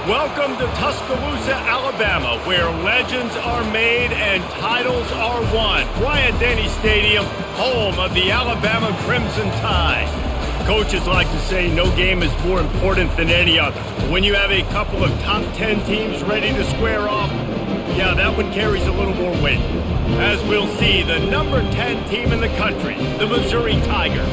Welcome to Tuscaloosa, Alabama, where legends are made and titles are won. Bryant-Denny Stadium, home of the Alabama Crimson Tide. Coaches like to say no game is more important than any other. When you have a couple of top 10 teams ready to square off, yeah, that one carries a little more weight. As we'll see, the number 10 team in the country, the Missouri Tigers,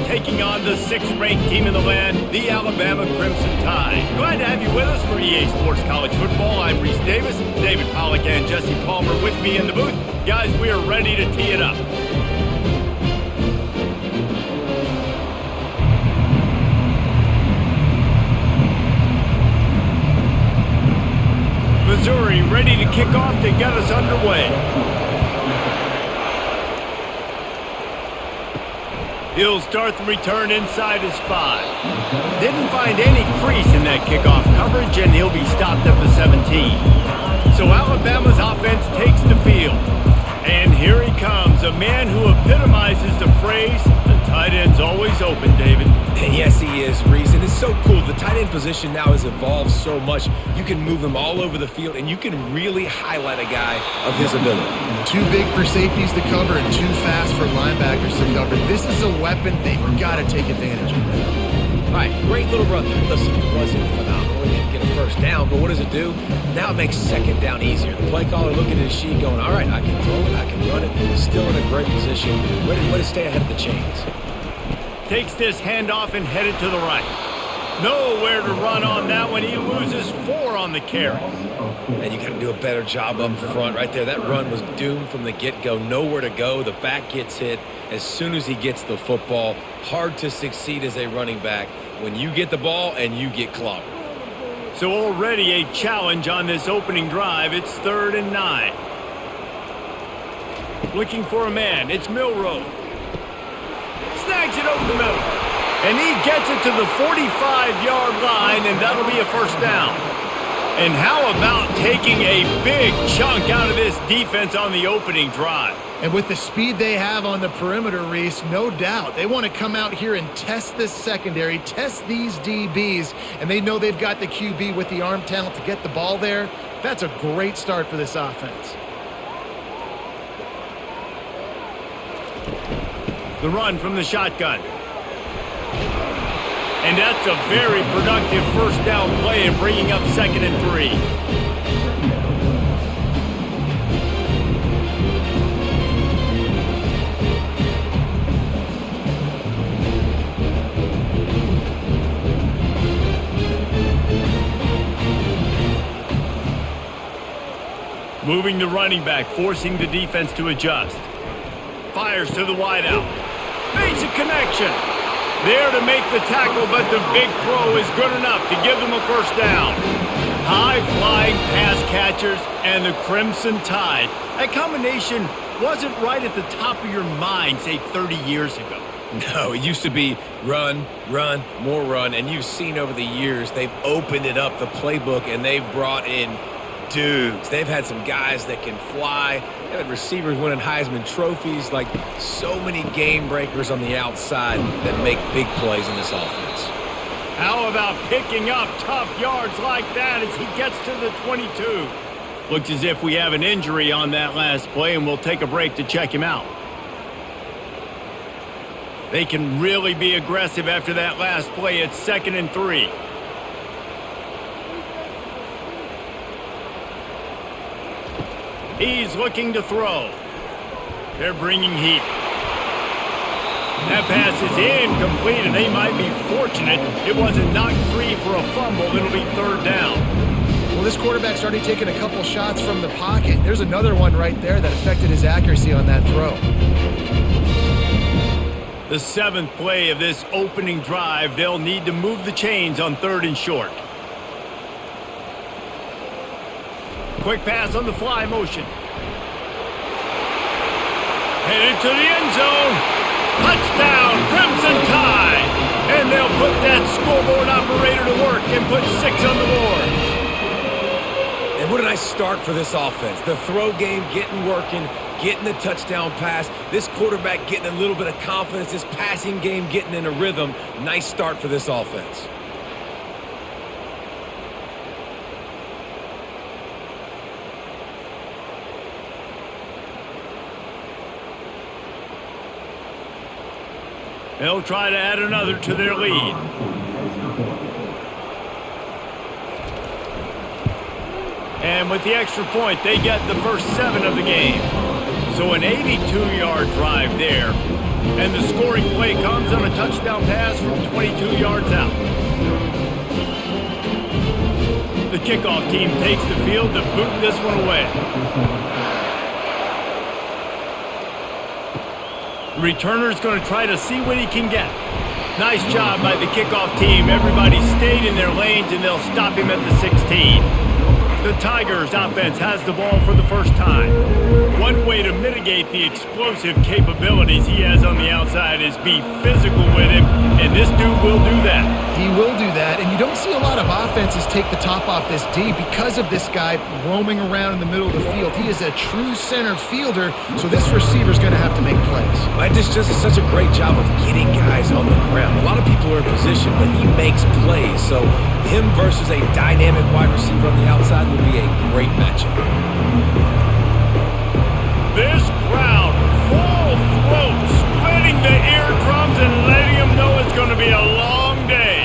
taking on the 6th-ranked team in the land, the Alabama Crimson Tide. Glad to have you with us for EA Sports College Football. I'm Reese Davis, David Pollack and Jesse Palmer with me in the booth. Guys, we are ready to tee it up. Missouri ready to kick off to get us underway. He'll start the return inside his 5. Didn't find any crease in that kickoff coverage, and he'll be stopped at the 17. So Alabama's offense takes the field. And here he comes, a man who epitomizes the phrase, the tight end's always open, David. Yes, he is, Reese. And it's so cool. The tight end position now has evolved so much. You can move him all over the field, and you can really highlight a guy of his ability. Too big for safeties to cover and too fast for linebackers to cover. This is a weapon they've got to take advantage of. All right, great little run there. Listen, it wasn't phenomenal. He didn't get a first down, but what does it do? Now it makes second down easier. The play caller looking at his sheet going, all right, I can throw it, I can run it. Still in a great position. Way to stay ahead of the chains. Takes this handoff and headed to the right. Nowhere to run on that one. He loses 4 on the carry. And you got to do a better job up front right there. That run was doomed from the get-go. Nowhere to go. The back gets hit as soon as he gets the football. Hard to succeed as a running back when you get the ball and you get clobbered. So already a challenge on this opening drive. It's 3rd and 9. Looking for a man. It's Milroe. Snags it over the middle. And he gets it to the 45-yard line, and that'll be a first down. And how about taking a big chunk out of this defense on the opening drive? And with the speed they have on the perimeter, Reese, no doubt, they want to come out here and test this secondary, test these DBs, and they know they've got the QB with the arm talent to get the ball there. That's a great start for this offense. The run from the shotgun. And that's a very productive first down play and bringing up 2nd and 3. Moving the running back, forcing the defense to adjust. Fires to the wideout. Makes a connection. There to make the tackle, but the big throw is good enough to give them a first down. High-flying pass catchers and the Crimson Tide. That combination wasn't right at the top of your mind, say, 30 years ago. No, it used to be run, run, more run, and you've seen over the years they've opened it up, the playbook, and they've brought in dudes. They've had some guys that can fly. They've had receivers winning Heisman trophies, like so many game breakers on the outside that make big plays in this offense. How about picking up tough yards like that as he gets to the 22? Looks as if we have an injury on that last play, and we'll take a break to check him out. They can really be aggressive after that last play. It's 2nd and 3. He's looking to throw. They're bringing heat. That pass is incomplete, and they might be fortunate it wasn't knocked free for a fumble. It'll be 3rd down. Well, this quarterback's already taken a couple shots from the pocket. There's another one right there that affected his accuracy on that throw. The 7th play of this opening drive, they'll need to move the chains on 3rd and short. Quick pass on the fly motion. Headed to the end zone. Touchdown, Crimson Tide. And they'll put that scoreboard operator to work and put 6 on the board. And what a nice start for this offense. The throw game getting working, getting the touchdown pass. This quarterback getting a little bit of confidence. This passing game getting in a rhythm. Nice start for this offense. They'll try to add another to their lead. And with the extra point, they get the first 7 of the game. So an 82-yard drive there. And the scoring play comes on a touchdown pass from 22 yards out. The kickoff team takes the field to boot this one away. The returner's going to try to see what he can get. Nice job by the kickoff team. Everybody stayed in their lanes, and they'll stop him at the 16. The Tigers offense has the ball for the first time. One way to mitigate the explosive capabilities he has on the outside is be physical with him, and this dude will do that. He will do that, and you don't see a lot of offenses take the top off this D because of this guy roaming around in the middle of the field. He is a true center fielder, so this receiver's going to have to make plays. This just is such a great job of getting guys on the ground. A lot of people are in position, but he makes plays, so him versus a dynamic wide receiver on the outside will be a great matchup. This crowd, full throat, splitting the eardrums and letting him know it's going to be a long day.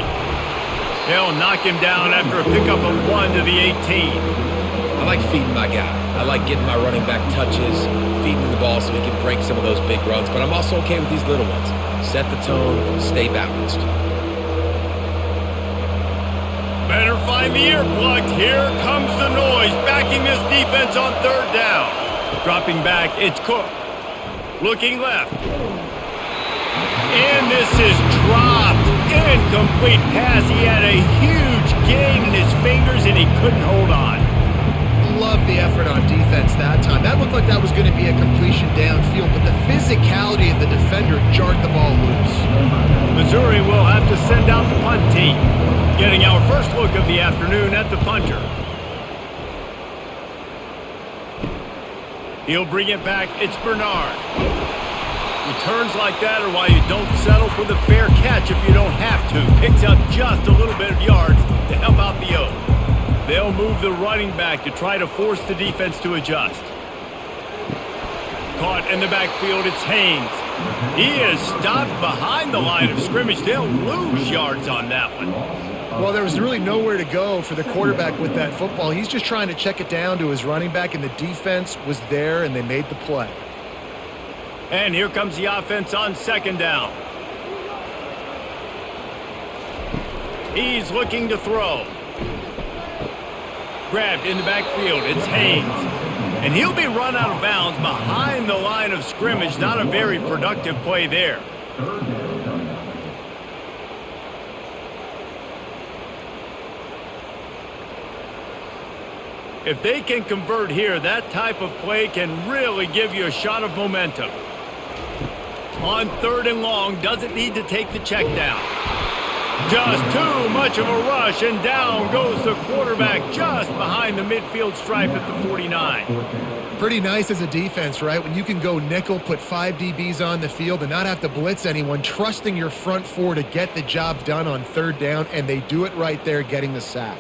They'll knock him down after a pickup of 1 to the 18. I like feeding my guy. I like getting my running back touches, feeding him the ball so he can break some of those big runs, but I'm also okay with these little ones. Set the tone, stay balanced. Better find the earplugs. Here comes the noise, backing this defense on 3rd down. Dropping back, it's Cook. Looking left. And this is dropped. Incomplete pass. He had a huge gain in his fingers, and he couldn't hold on. Love the effort on defense that time. That looked like that was going to be a completion downfield, but the physicality of the defender jarred the ball loose. Missouri will have to send out the punt team. Getting our first look of the afternoon at the punter. He'll bring it back. It's Bernard. Returns like that are why you don't settle for the fair catch if you don't have to. Picks up just a little bit of yards to help out the O. They'll move the running back to try to force the defense to adjust. Caught in the backfield, it's Haynes. He is stopped behind the line of scrimmage. They'll lose yards on that one. Well, there was really nowhere to go for the quarterback with that football. He's just trying to check it down to his running back, and the defense was there, and they made the play. And here comes the offense on 2nd down. He's looking to throw. Grabbed in the backfield, it's Haynes. And he'll be run out of bounds behind the line of scrimmage. Not a very productive play there. If they can convert here, that type of play can really give you a shot of momentum. On 3rd and long, doesn't need to take the check down. Just too much of a rush, and down goes the quarterback just behind the midfield stripe at the 49. Pretty nice as a defense, right? When you can go nickel, put 5 DBs on the field and not have to blitz anyone, trusting your front 4 to get the job done on 3rd down, and they do it right there, getting the sack.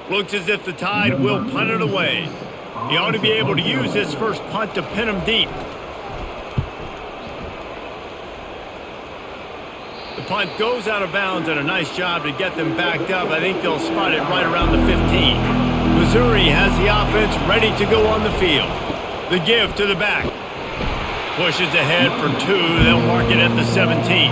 Looks as if the Tide will punt it away. He ought to be able to use his first punt to pin him deep. The punt goes out of bounds, and a nice job to get them backed up. I think they'll spot it right around the 15. Missouri has the offense ready to go on the field. The give to the back. Pushes ahead for 2. They'll mark it at the 17.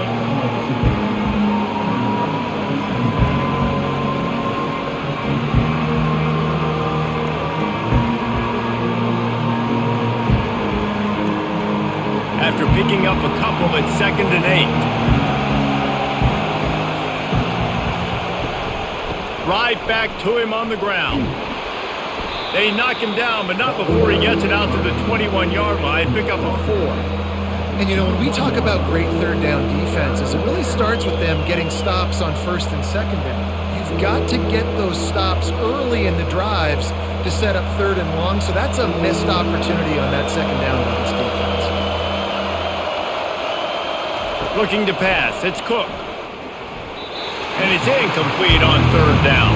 After picking up a couple at 2nd and 8. Right back to him on the ground. They knock him down, but not before he gets it out to the 21-yard line. Pick up a 4. And, you know, when we talk about great 3rd down defenses, it really starts with them getting stops on 1st and 2nd down. You've got to get those stops early in the drives to set up 3rd and long, so that's a missed opportunity on that 2nd down by this defense. Looking to pass, it's Cook. And it's incomplete on 3rd down.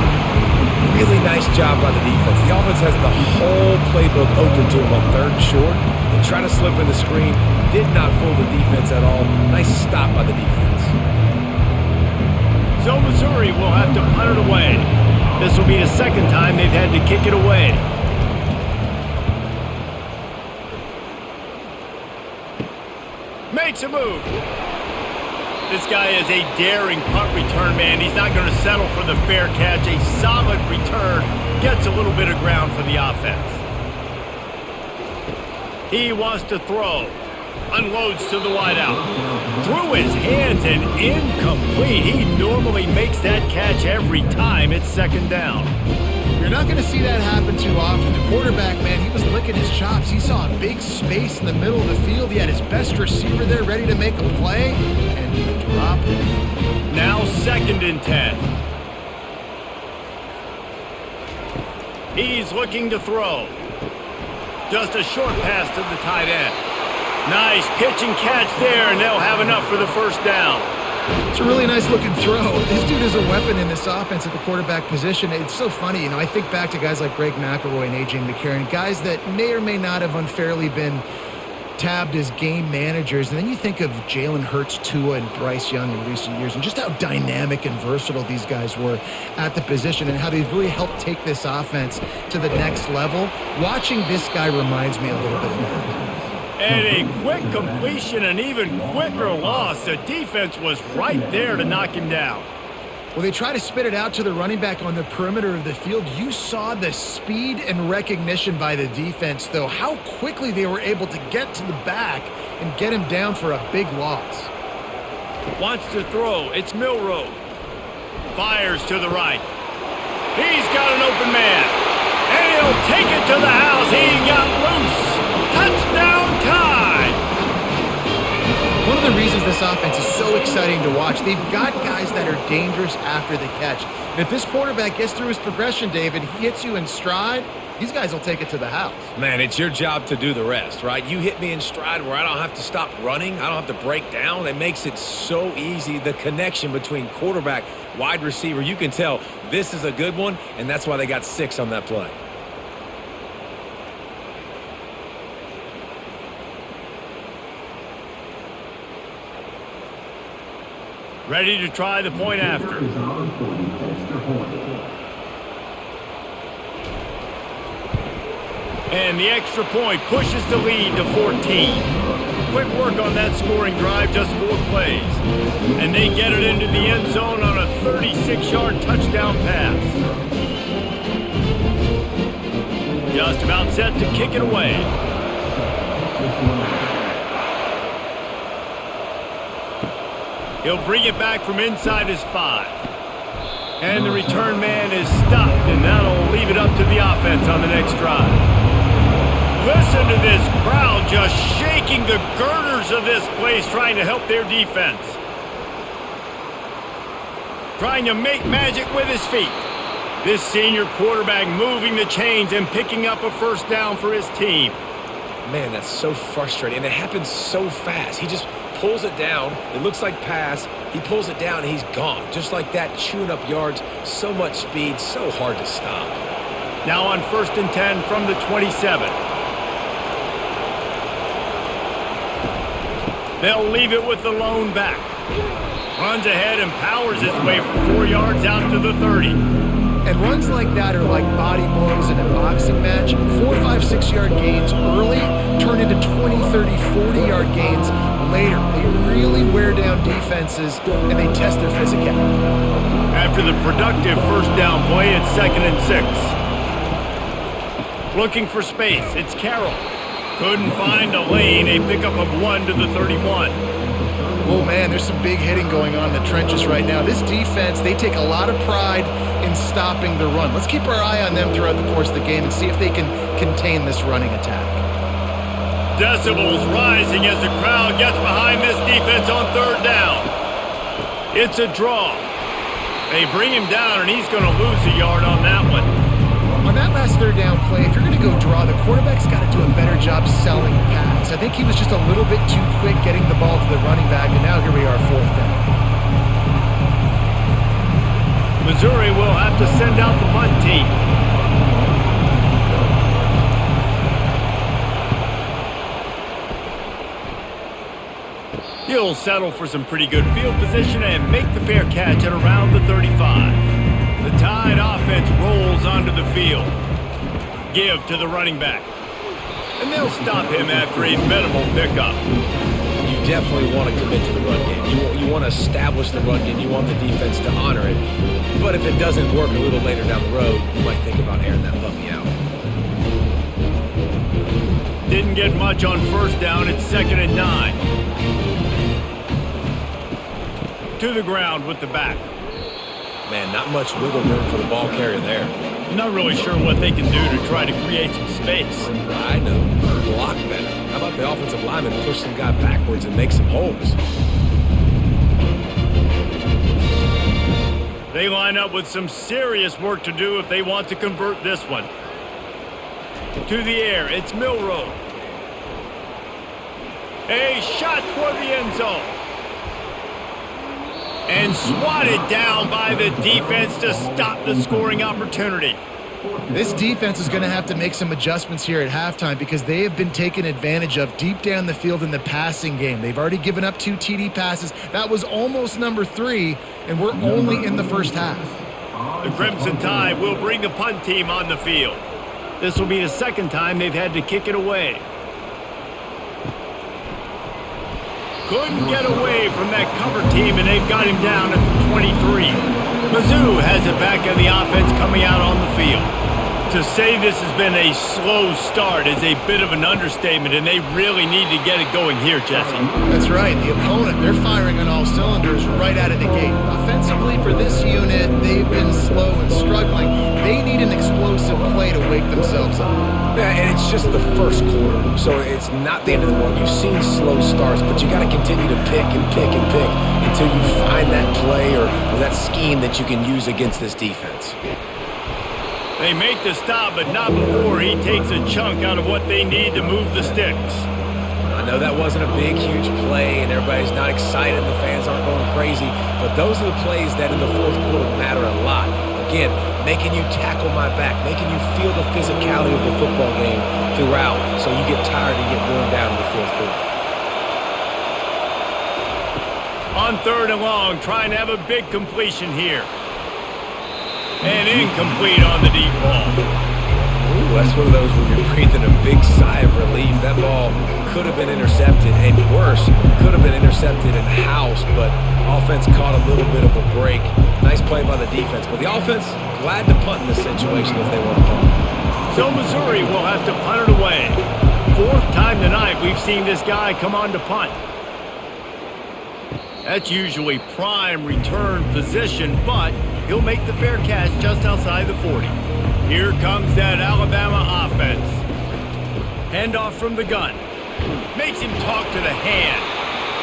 Really nice job by the defense. The offense has the whole playbook open to them on 3rd and short. They try to slip in the screen. Did not fool the defense at all. Nice stop by the defense. So Missouri will have to punt it away. This will be the 2nd time they've had to kick it away. Makes a move. This guy is a daring punt return man. He's not going to settle for the fair catch. A solid return. Gets a little bit of ground for the offense. He wants to throw. Unloads to the wideout. Through his hands and incomplete. He normally makes that catch every time. It's 2nd down. You're not going to see that happen too often. The quarterback, man, he was licking his chops. He saw a big space in the middle of the field. He had his best receiver there ready to make a play, and he dropped it. Now 2nd and 10. He's looking to throw. Just a short pass to the tight end. Nice pitch and catch there, and they'll have enough for the 1st down. It's a really nice looking throw. This dude is a weapon in this offense at the quarterback position. It's so funny, I think back to guys like Greg McElroy and A.J. McCarron, guys that may or may not have unfairly been tabbed as game managers. And then you think of Jalen Hurts, Tua, and Bryce Young in recent years, and just how dynamic and versatile these guys were at the position and how they've really helped take this offense to the next level. Watching this guy reminds me a little bit of that. And a quick completion, an even quicker loss. The defense was right there to knock him down. Well, they try to spit it out to the running back on the perimeter of the field. You saw the speed and recognition by the defense, though, how quickly they were able to get to the back and get him down for a big loss. Wants to throw. It's Milroe. Fires to the right. He's got an open man. And he'll take it to the house. He got loose. Touchdown time! One of the reasons this offense is so exciting to watch, they've got guys that are dangerous after the catch. And if this quarterback gets through his progression, David, he hits you in stride, these guys will take it to the house. Man, it's your job to do the rest, right? You hit me in stride where I don't have to stop running. I don't have to break down. It makes it so easy. The connection between quarterback, wide receiver, you can tell this is a good one, and that's why they got 6 on that play. Ready to try the point after. And the extra point pushes the lead to 14. Quick work on that scoring drive, just 4 plays. And they get it into the end zone on a 36-yard touchdown pass. Just about set to kick it away. He'll bring it back from inside his 5. And the return man is stopped, and that'll leave it up to the offense on the next drive. Listen to this crowd just shaking the girders of this place, trying to help their defense. Trying to make magic with his feet. This senior quarterback moving the chains and picking up a 1st down for his team. Man, that's so frustrating, and it happens so fast. He just pulls it down. It looks like pass. He pulls it down, and he's gone. Just like that, chewing up yards. So much speed, so hard to stop. Now on 1st and 10 from the 27. They'll leave it with the lone back. Runs ahead and powers his way for 4 yards out to the 30. And runs like that are like body blows in a boxing match. 4, 5, 6 yard gains early turn into 20, 30, 40-yard gains later. They really wear down defenses, and they test their physicality. After the productive 1st down play, it's 2nd and 6. Looking for space, it's Carroll. Couldn't find a lane, a pickup of 1 to the 31. Oh, man, there's some big hitting going on in the trenches right now. This defense, they take a lot of pride in stopping the run. Let's keep our eye on them throughout the course of the game and see if they can contain this running attack. Decibels rising as the crowd gets behind this defense on 3rd down. It's a draw. They bring him down, and he's going to lose a yard on that one. On that last 3rd down play, if you're going to go draw, the quarterback's got to do a better job selling pass. I think he was just a little bit too quick getting the ball to the running back, and now here we are, 4th down. Missouri will have to send out the punt team. He'll settle for some pretty good field position and make the fair catch at around the 35. The Tide offense rolls onto the field. Give to the running back. And they'll stop him after a minimal pickup. You definitely want to commit to the run game. You want to establish the run game. You want the defense to honor it. But if it doesn't work a little later down the road, you might think about airing that puppy out. Didn't get much on first down. It's 2nd and 9. To the ground with the back. Man, not much wiggle room for the ball carrier there. Not really sure what they can do to try to create some space. I know. Block better. How about the offensive lineman push some guy backwards and make some holes? They line up with some serious work to do if they want to convert this one. To the air, it's Milroe. A shot toward the end zone. And swatted down by the defense to stop the scoring opportunity. This defense is going to have to make some adjustments here at halftime because they have been taken advantage of deep down the field in the passing game. They've already given up 2 TD passes. That was almost number 3, and we're only in the first half. The Crimson Tide will bring the punt team on the field. This will be the second time they've had to kick it away. Couldn't get away from that cover team, and they've got him down at the 23. Mizzou has it back in the offense coming out on the field. To say this has been a slow start is a bit of an understatement, and they really need to get it going here, Jesse. That's right. The opponent, they're firing on all cylinders right out of the gate. Offensively for this unit, they've been slow and struggling. They need an explosive play to wake themselves up. Yeah, and it's just the first quarter, so it's not the end of the world. You've seen slow starts, but you got to continue to pick and pick and pick until you find that play or that scheme that you can use against this defense. They make the stop, but not before he takes a chunk out of what they need to move the sticks. I know that wasn't a big, huge play, and everybody's not excited, the fans aren't going crazy, but those are the plays that in the fourth quarter matter a lot. Again, making you tackle my back, making you feel the physicality of the football game throughout, so you get tired and get worn down in the fourth quarter. On 3rd and long, trying to have a big completion here. And incomplete on the deep ball. Ooh, that's one of those where you're breathing a big sigh of relief. That ball could have been intercepted, and worse, could have been intercepted and housed, but offense caught a little bit of a break. Nice play by the defense, but the offense glad to punt in this situation if they want to punt. So Missouri will have to punt it away. 4th time tonight we've seen this guy come on to punt. That's usually prime return position, but he'll make the fair catch just outside the 40. Here comes that Alabama offense. Handoff from the gun. Makes him talk to the hand.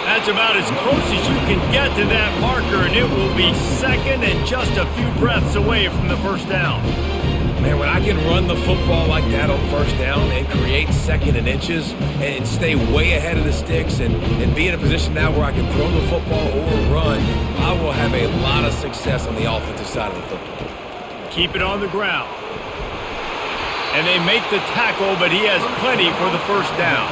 That's about as close as you can get to that marker, and it will be 2nd and just a few breaths away from the first down. Man, when I can run the football like that on first down and create 2nd and inches and stay way ahead of the sticks and be in a position now where I can throw the football or run, I will have a lot of success on the offensive side of the football. Keep it on the ground. And they make the tackle, but he has plenty for the first down.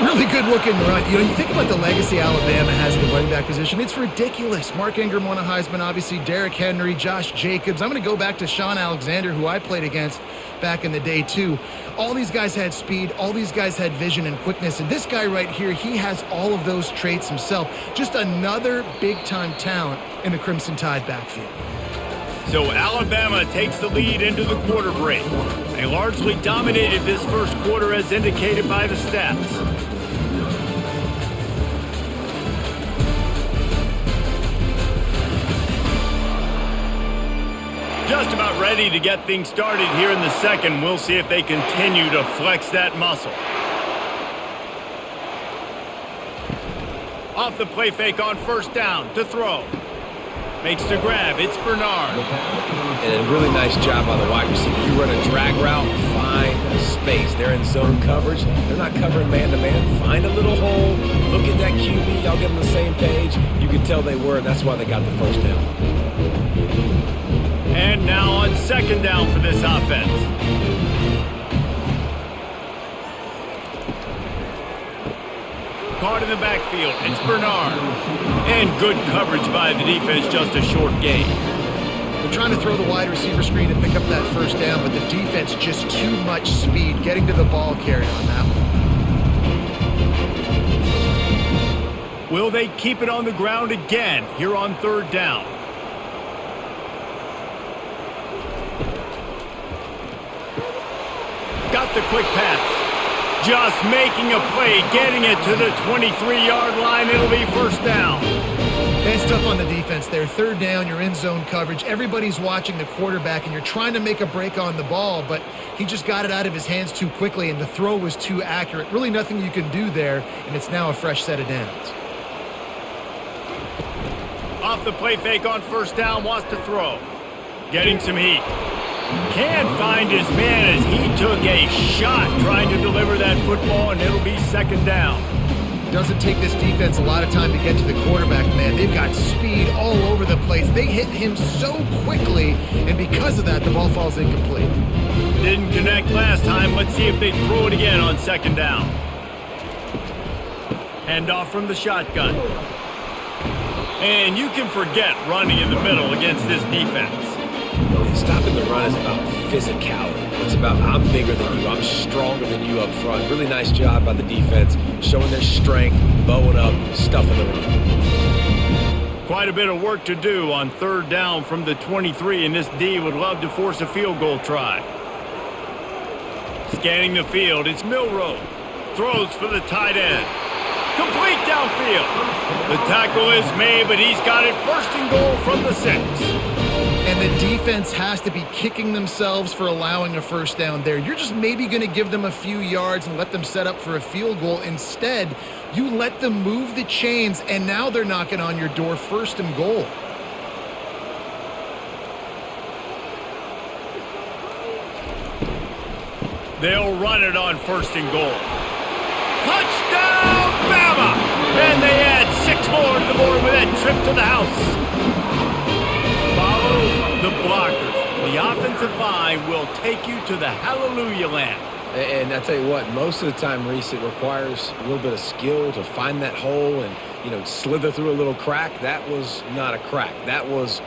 Really good looking run. You know, you think about the legacy Alabama has in the running back position. It's ridiculous. Mark Ingram won a Heisman, obviously. Derrick Henry, Josh Jacobs. I'm going to go back to Sean Alexander, who I played against back in the day, too. All these guys had speed. All these guys had vision and quickness. And this guy right here, he has all of those traits himself. Just another big-time talent in the Crimson Tide backfield. So Alabama takes the lead into the quarter break. They largely dominated this first quarter as indicated by the stats. Just about ready to get things started here in the second. We'll see if they continue to flex that muscle. Off the play fake on first down to throw. Makes the grab. It's Bernard. And a really nice job by the wide receiver. You run a drag route, find space. They're in zone coverage. They're not covering man-to-man. Find a little hole. Look at that QB. Y'all get on the same page. You can tell they were. That's why they got the first down. And now on second down for this offense. Caught in the backfield. It's Bernard. And good coverage by the defense, just a short gain. They're trying to throw the wide receiver screen and pick up that first down, but the defense just too much speed getting to the ball carrier on that one. Will they keep it on the ground again here on third down? Got the quick pass. Just making a play, getting it to the 23-yard line. It'll be first down. It's tough on the defense there. Third down, you're in zone coverage. Everybody's watching the quarterback, and you're trying to make a break on the ball, but he just got it out of his hands too quickly, and the throw was too accurate. Really nothing you can do there, and it's now a fresh set of downs. Off the play fake on first down, wants to throw. Getting some heat. Can't find his man as he took a shot trying to deliver that football, and it'll be second down. Doesn't take this defense a lot of time to get to the quarterback, man. They've got speed all over the place. They hit him so quickly, and because of that, the ball falls incomplete. Didn't connect last time. Let's see if they throw it again on second down. Handoff from the shotgun. And you can forget running in the middle against this defense. Stopping the run is about physicality. It's about I'm bigger than you, I'm stronger than you up front. Really nice job by the defense, showing their strength, bowing up, stuffing the run. Quite a bit of work to do on third down from the 23, and this D would love to force a field goal try. Scanning the field, it's Milroe. Throws for the tight end. Complete downfield. The tackle is made, but he's got it first and goal from the 6. And the defense has to be kicking themselves for allowing a first down there. You're just maybe going to give them a few yards and let them set up for a field goal. Instead, you let them move the chains, and now they're knocking on your door first and goal. They'll run it on first and goal. Touchdown, Bama! And they add 6 more to the board with that trip to the house. Follow the blockers. The offensive line will take you to the hallelujah land. And I tell you what, most of the time, Reese, it requires a little bit of skill to find that hole and, slither through a little crack. That was not a crack. That was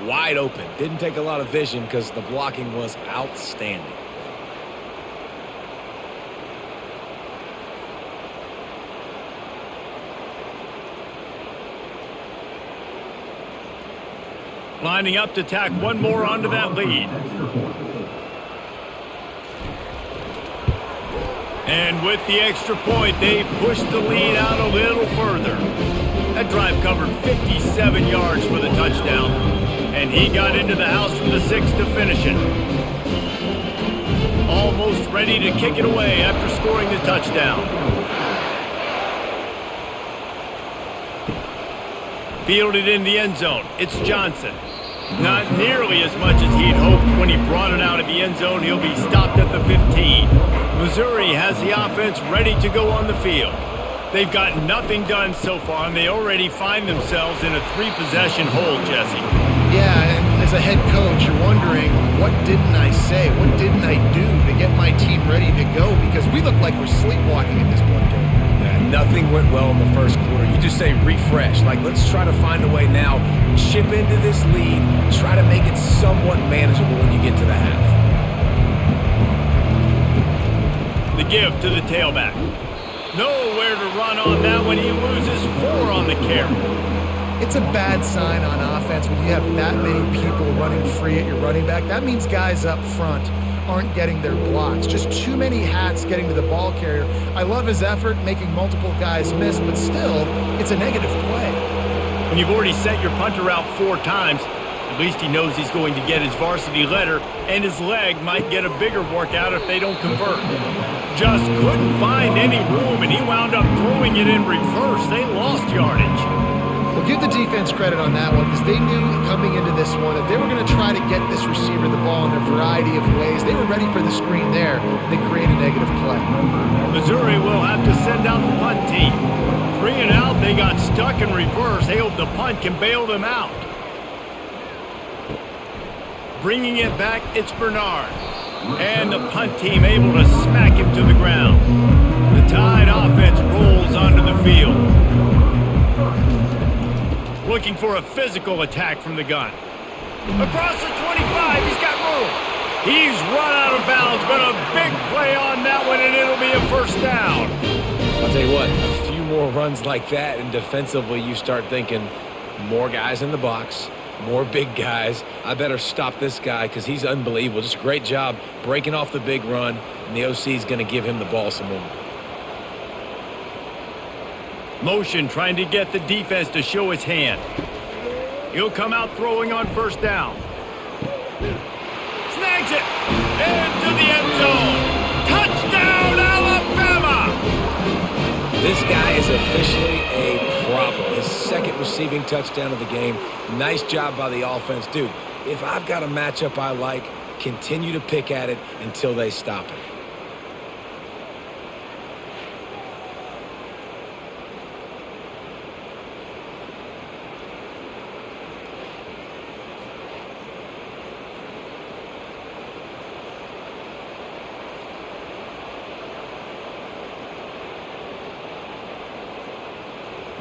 wide open. Didn't take a lot of vision because the blocking was outstanding. Lining up to tack one more onto that lead. And with the extra point, they push the lead out a little further. That drive covered 57 yards for the touchdown. And he got into the house from the 6 to finish it. Almost ready to kick it away after scoring the touchdown. Fielded in the end zone. It's Johnson. Not nearly as much as he'd hoped when he brought it out of the end zone. He'll be stopped at the 15. Missouri has the offense ready to go on the field. They've got nothing done so far, and they already find themselves in a 3-possession hole, Jesse. Yeah, and as a head coach, you're wondering, what didn't I say? What didn't I do to get my team ready to go? Because we look like we're sleepwalking at this point, Dave. Nothing went well in the first quarter. You just say refresh. Let's try to find a way now. Chip into this lead. Try to make it somewhat manageable when you get to the half. The give to the tailback. Nowhere to run on that one. He loses 4 on the carry. It's a bad sign on offense when you have that many people running free at your running back. That means guys up front aren't getting their blocks. Just too many hats getting to the ball carrier. I love his effort, making multiple guys miss, but still, it's a negative play. When you've already sent your punter out 4 times, at least he knows he's going to get his varsity letter, and his leg might get a bigger workout if they don't convert. Just couldn't find any room, and he wound up throwing it in reverse. They lost yardage. Well, give the defense credit on that one because they knew coming into this one that they were going to try to get this receiver the ball in a variety of ways. They were ready for the screen there, and they create a negative play. Missouri will have to send out the punt team. 3 and out, they got stuck in reverse. They hope the punt can bail them out. Bringing it back, it's Bernard. And the punt team able to smack him to the ground. The Tide offense rolls onto the field. Looking for a physical attack from the gun. Across the 25, he's got room. He's run out of bounds, but a big play on that one, and it'll be a first down. I'll tell you what, a few more runs like that, and defensively you start thinking more guys in the box, more big guys. I better stop this guy because he's unbelievable. Just a great job breaking off the big run, and the OC is going to give him the ball some more. Motion trying to get the defense to show his hand. He'll come out throwing on first down. Snags it into the end zone. Touchdown, Alabama! This guy is officially a problem. His second receiving touchdown of the game. Nice job by the offense. Dude, if I've got a matchup I like, continue to pick at it until they stop it.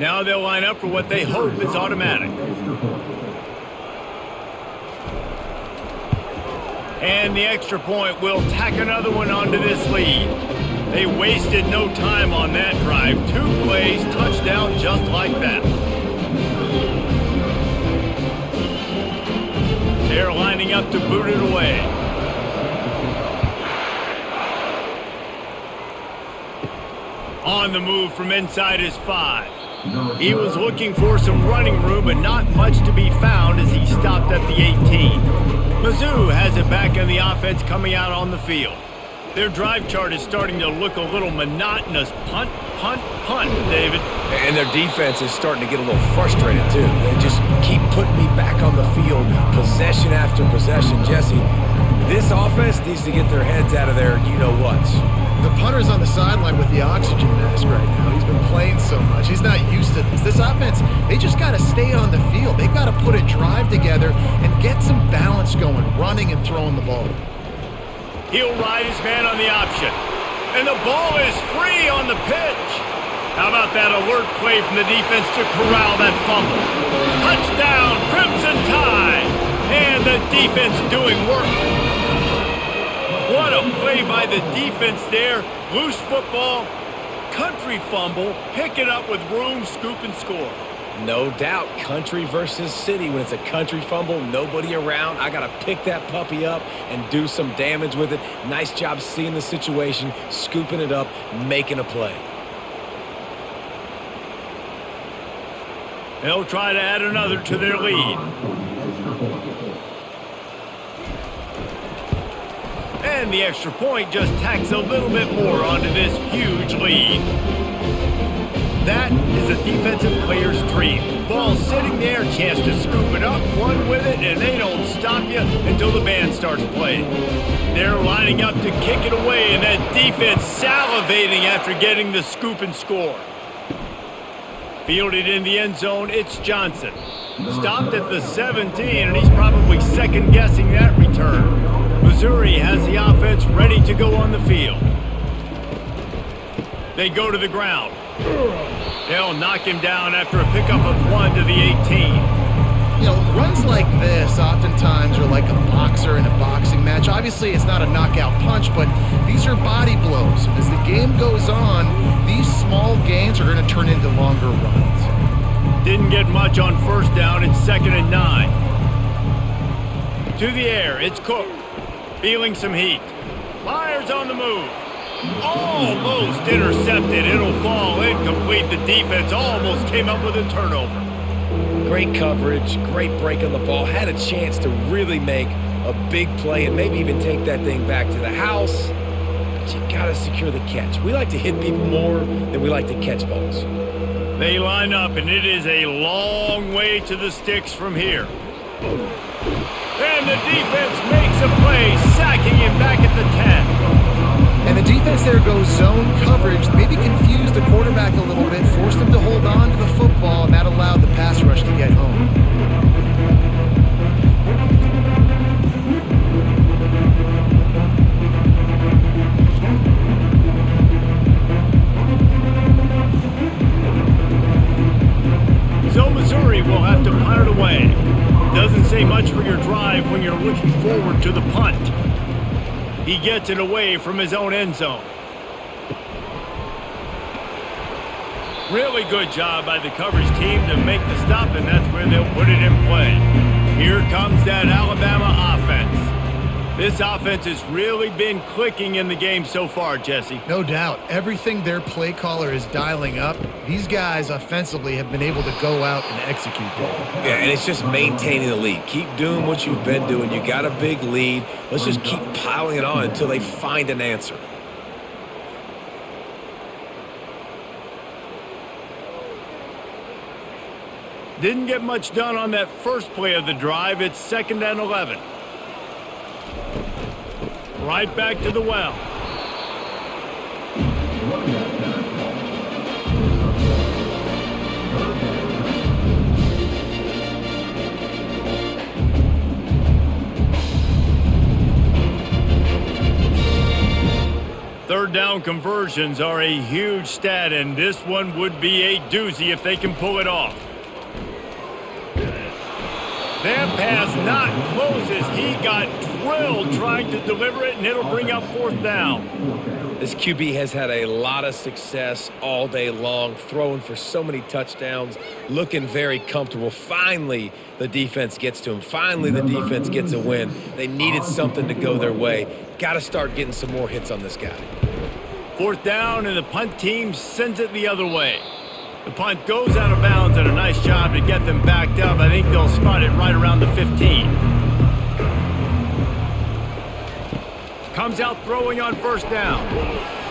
Now they'll line up for what they hope is automatic. And the extra point will tack another one onto this lead. They wasted no time on that drive. 2 plays, touchdown just like that. They're lining up to boot it away. On the move from inside his 5. He was looking for some running room, but not much to be found as he stopped at the 18. Mizzou has it back in the offense coming out on the field. Their drive chart is starting to look a little monotonous. Punt, punt, punt, David. And their defense is starting to get a little frustrated, too. They just keep putting me back on the field, possession after possession. Jesse, this offense needs to get their heads out of their you-know-whats. The punter's on the sideline with the oxygen mask right now. He's been playing so much. He's not used to this. This offense, they just got to stay on the field. They've got to put a drive together and get some balance going, running and throwing the ball. He'll ride his man on the option. And the ball is free on the pitch. How about that alert play from the defense to corral that fumble? Touchdown, Crimson Tide! And the defense doing work. What a play by the defense there. Loose football, country fumble, pick it up with room, scoop and score. No doubt, country versus city. When it's a country fumble, nobody around. I got to pick that puppy up and do some damage with it. Nice job seeing the situation, scooping it up, making a play. They'll try to add another to their lead. And the extra point just tacks a little bit more onto this huge lead. That is a defensive player's dream. Ball sitting there, chance to scoop it up, run with it, and they don't stop you until the band starts playing. They're lining up to kick it away, and that defense salivating after getting the scoop and score. Fielded in the end zone, it's Johnson. Stopped at the 17, and he's probably second-guessing that return. Missouri has the offense ready to go on the field. They go to the ground. They'll knock him down after a pickup of 1 to the 18. You know, runs like this oftentimes are like a boxer in a boxing match. Obviously, it's not a knockout punch, but these are body blows. And as the game goes on, these small gains are going to turn into longer runs. Didn't get much on first down. It's 2nd and 9. To the air, it's Cook. Feeling some heat. Myers on the move. Almost intercepted. It'll fall incomplete. The defense almost came up with a turnover. Great coverage, great break on the ball. Had a chance to really make a big play and maybe even take that thing back to the house. But you got to secure the catch. We like to hit people more than we like to catch balls. They line up, and it is a long way to the sticks from here. And the defense makes a play, sacking him back at the 10. And the defense there goes zone coverage, maybe confused the quarterback a little bit, forced him to hold on to the football, and that allowed the pass rush to get home. will have to punt it away. Doesn't say much for your drive when you're looking forward to the punt. He gets it away from his own end zone. Really good job by the coverage team to make the stop, and that's where they'll put it in play. Here comes that Alabama offense. This offense has really been clicking in the game so far, Jesse. No doubt. Everything their play caller is dialing up, these guys offensively have been able to go out and execute that. Yeah, and it's just maintaining the lead. Keep doing what you've been doing. You got a big lead. Let's just keep piling it on until they find an answer. Didn't get much done on that first play of the drive. It's 2nd and 11. Right back to the well. Third down conversions are a huge stat, and this one would be a doozy if they can pull it off. That pass not closes. He got drilled trying to deliver it, and it'll bring up 4th down. This QB has had a lot of success all day long, throwing for so many touchdowns, looking very comfortable. Finally, the defense gets to him. Finally, the defense gets a win. They needed something to go their way. Got to start getting some more hits on this guy. 4th down, and the punt team sends it the other way. The punt goes out of bounds, and a nice job to get them backed up. I think they'll spot it right around the 15. Comes out throwing on 1st down.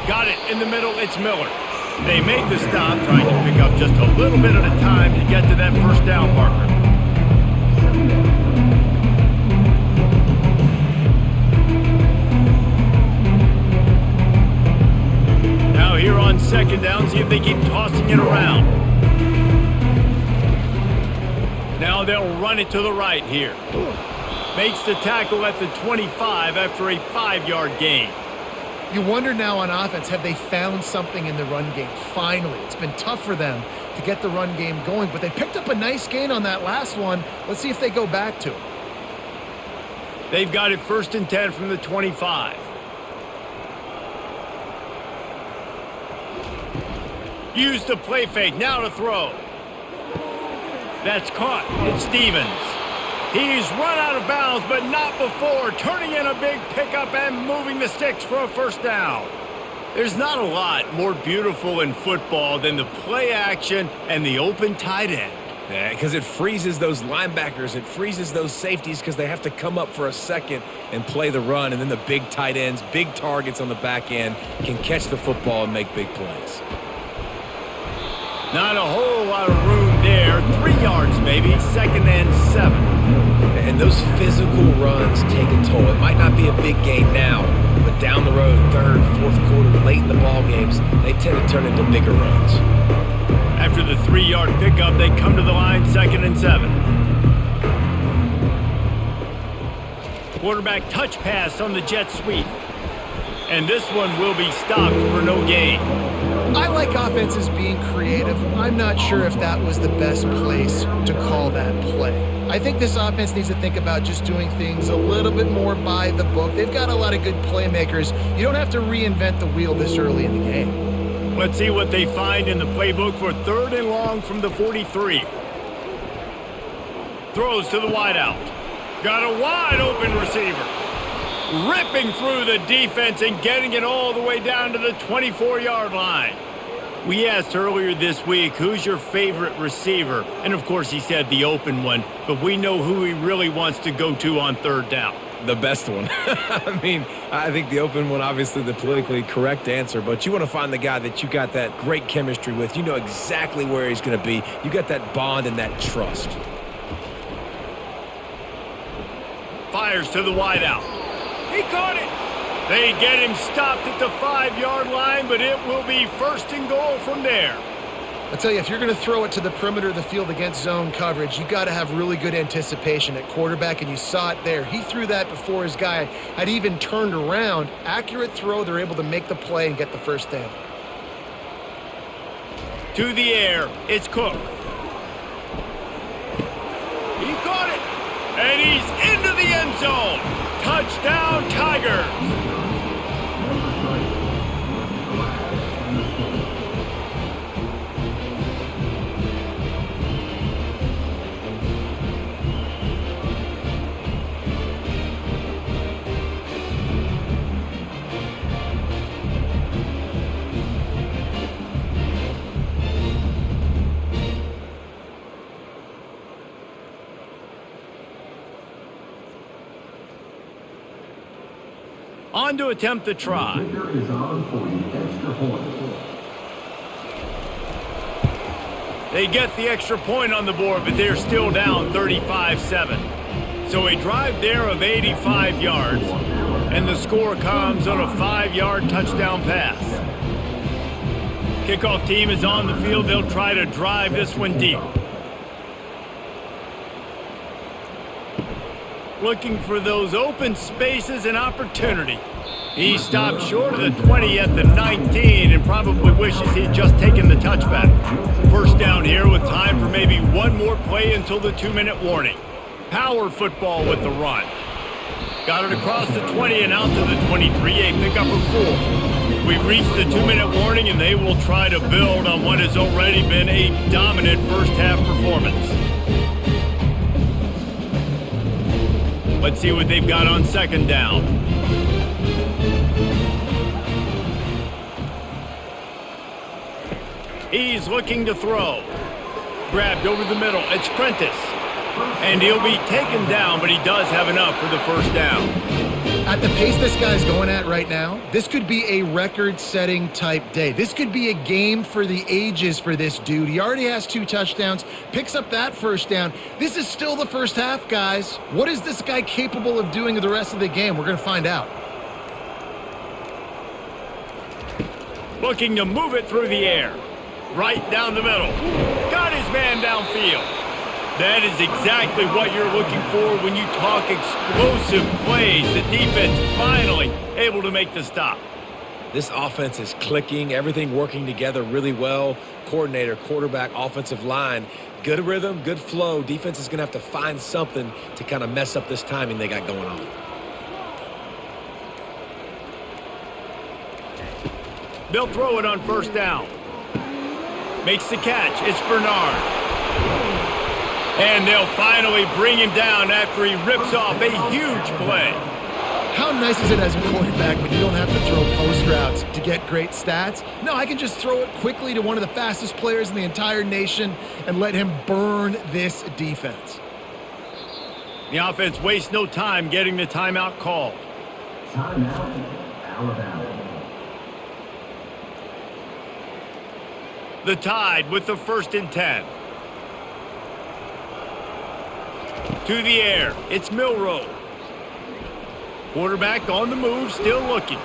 Got it in the middle. It's Miller. They make the stop, trying to pick up just a little bit at a time to get to that 1st down marker. Now here on 2nd down, see if they keep tossing it around. Now they'll run it to the right here. Makes the tackle at the 25 after a 5-yard gain. You wonder now on offense, have they found something in the run game? Finally, it's been tough for them to get the run game going, but they picked up a nice gain on that last one. Let's see if they go back to it. They've got it 1st and 10 from the 25. Use the play fake, now to throw. That's caught. It's Stevens. He's run out of bounds, but not before. Turning in a big pickup and moving the sticks for a 1st down. There's not a lot more beautiful in football than the play action and the open tight end. Yeah, because it freezes those linebackers. It freezes those safeties because they have to come up for a second and play the run. And then the big tight ends, big targets on the back end can catch the football and make big plays. Not a whole lot of room there. 3 yards maybe. 2nd and 7. And those physical runs take a toll. It might not be a big gain now, but down the road, 3rd, 4th quarter, late in the ball games, they tend to turn into bigger runs. After the 3-yard pickup, they come to the line, 2nd and 7. Quarterback touch pass on the jet sweep. And this one will be stopped for no gain. I like offenses being creative. I'm not sure if that was the best place to call that play. I think this offense needs to think about just doing things a little bit more by the book. They've got a lot of good playmakers. You don't have to reinvent the wheel this early in the game. Let's see what they find in the playbook for 3rd and long from the 43. Throws to the wideout. Got a wide open receiver. Ripping through the defense and getting it all the way down to the 24-yard line. We asked earlier this week, who's your favorite receiver? And of course he said the open one, but we know who he really wants to go to on 3rd down. The best one. I mean, I think the open one, obviously the politically correct answer, but you want to find the guy that you got that great chemistry with. You know exactly where he's going to be. You got that bond and that trust. Fires to the wideout. He caught it. They get him stopped at the 5-yard line, but it will be 1st and goal from there. I tell you, if you're going to throw it to the perimeter of the field against zone coverage, you got to have really good anticipation at quarterback, and you saw it there. He threw that before his guy had even turned around. Accurate throw, they're able to make the play and get the 1st down. To the air, it's Cook. And he's into the end zone. Touchdown, Tigers. On to attempt the try. They get the extra point on the board, but they're still down 35-7. So a drive there of 85 yards, and the score comes on a 5-yard touchdown pass. Kickoff team is on the field. They'll try to drive this one deep. Looking for those open spaces and opportunity. He stopped short of the 20 at the 19 and probably wishes he'd just taken the touchback. First down here with time for maybe one more play until the 2-minute warning. Power football with the run. Got it across the 20 and out to the 23, a pickup of 4. We've reached the 2-minute warning, and they will try to build on what has already been a dominant first-half performance. Let's see what they've got on second down. He's looking to throw. Grabbed over the middle. It's Prentice. And he'll be taken down, but he does have enough for the first down. At the pace this guy's going at right now, this could be a record-setting type day. This could be a game for the ages for this dude. He already has 2 touchdowns, picks up that first down. This is still the first half, guys. What is this guy capable of doing in the rest of the game? We're going to find out. Looking to move it through the air. Right down the middle. Got his man downfield. That is exactly what you're looking for when you talk explosive plays. The defense finally able to make the stop. This offense is clicking, everything working together really well. Coordinator, quarterback, offensive line, good rhythm, good flow. Defense is going to have to find something to kind of mess up this timing they got going on. They'll throw it on first down. Makes the catch. It's Bernard. And they'll finally bring him down after he rips off a huge play. How nice is it as a quarterback when you don't have to throw post routes to get great stats? No, I can just throw it quickly to one of the fastest players in the entire nation and let him burn this defense. The offense wastes no time getting the timeout called. Timeout, Alabama. The Tide with the 1st and 10. To the air, it's Milroe. Quarterback on the move, still looking.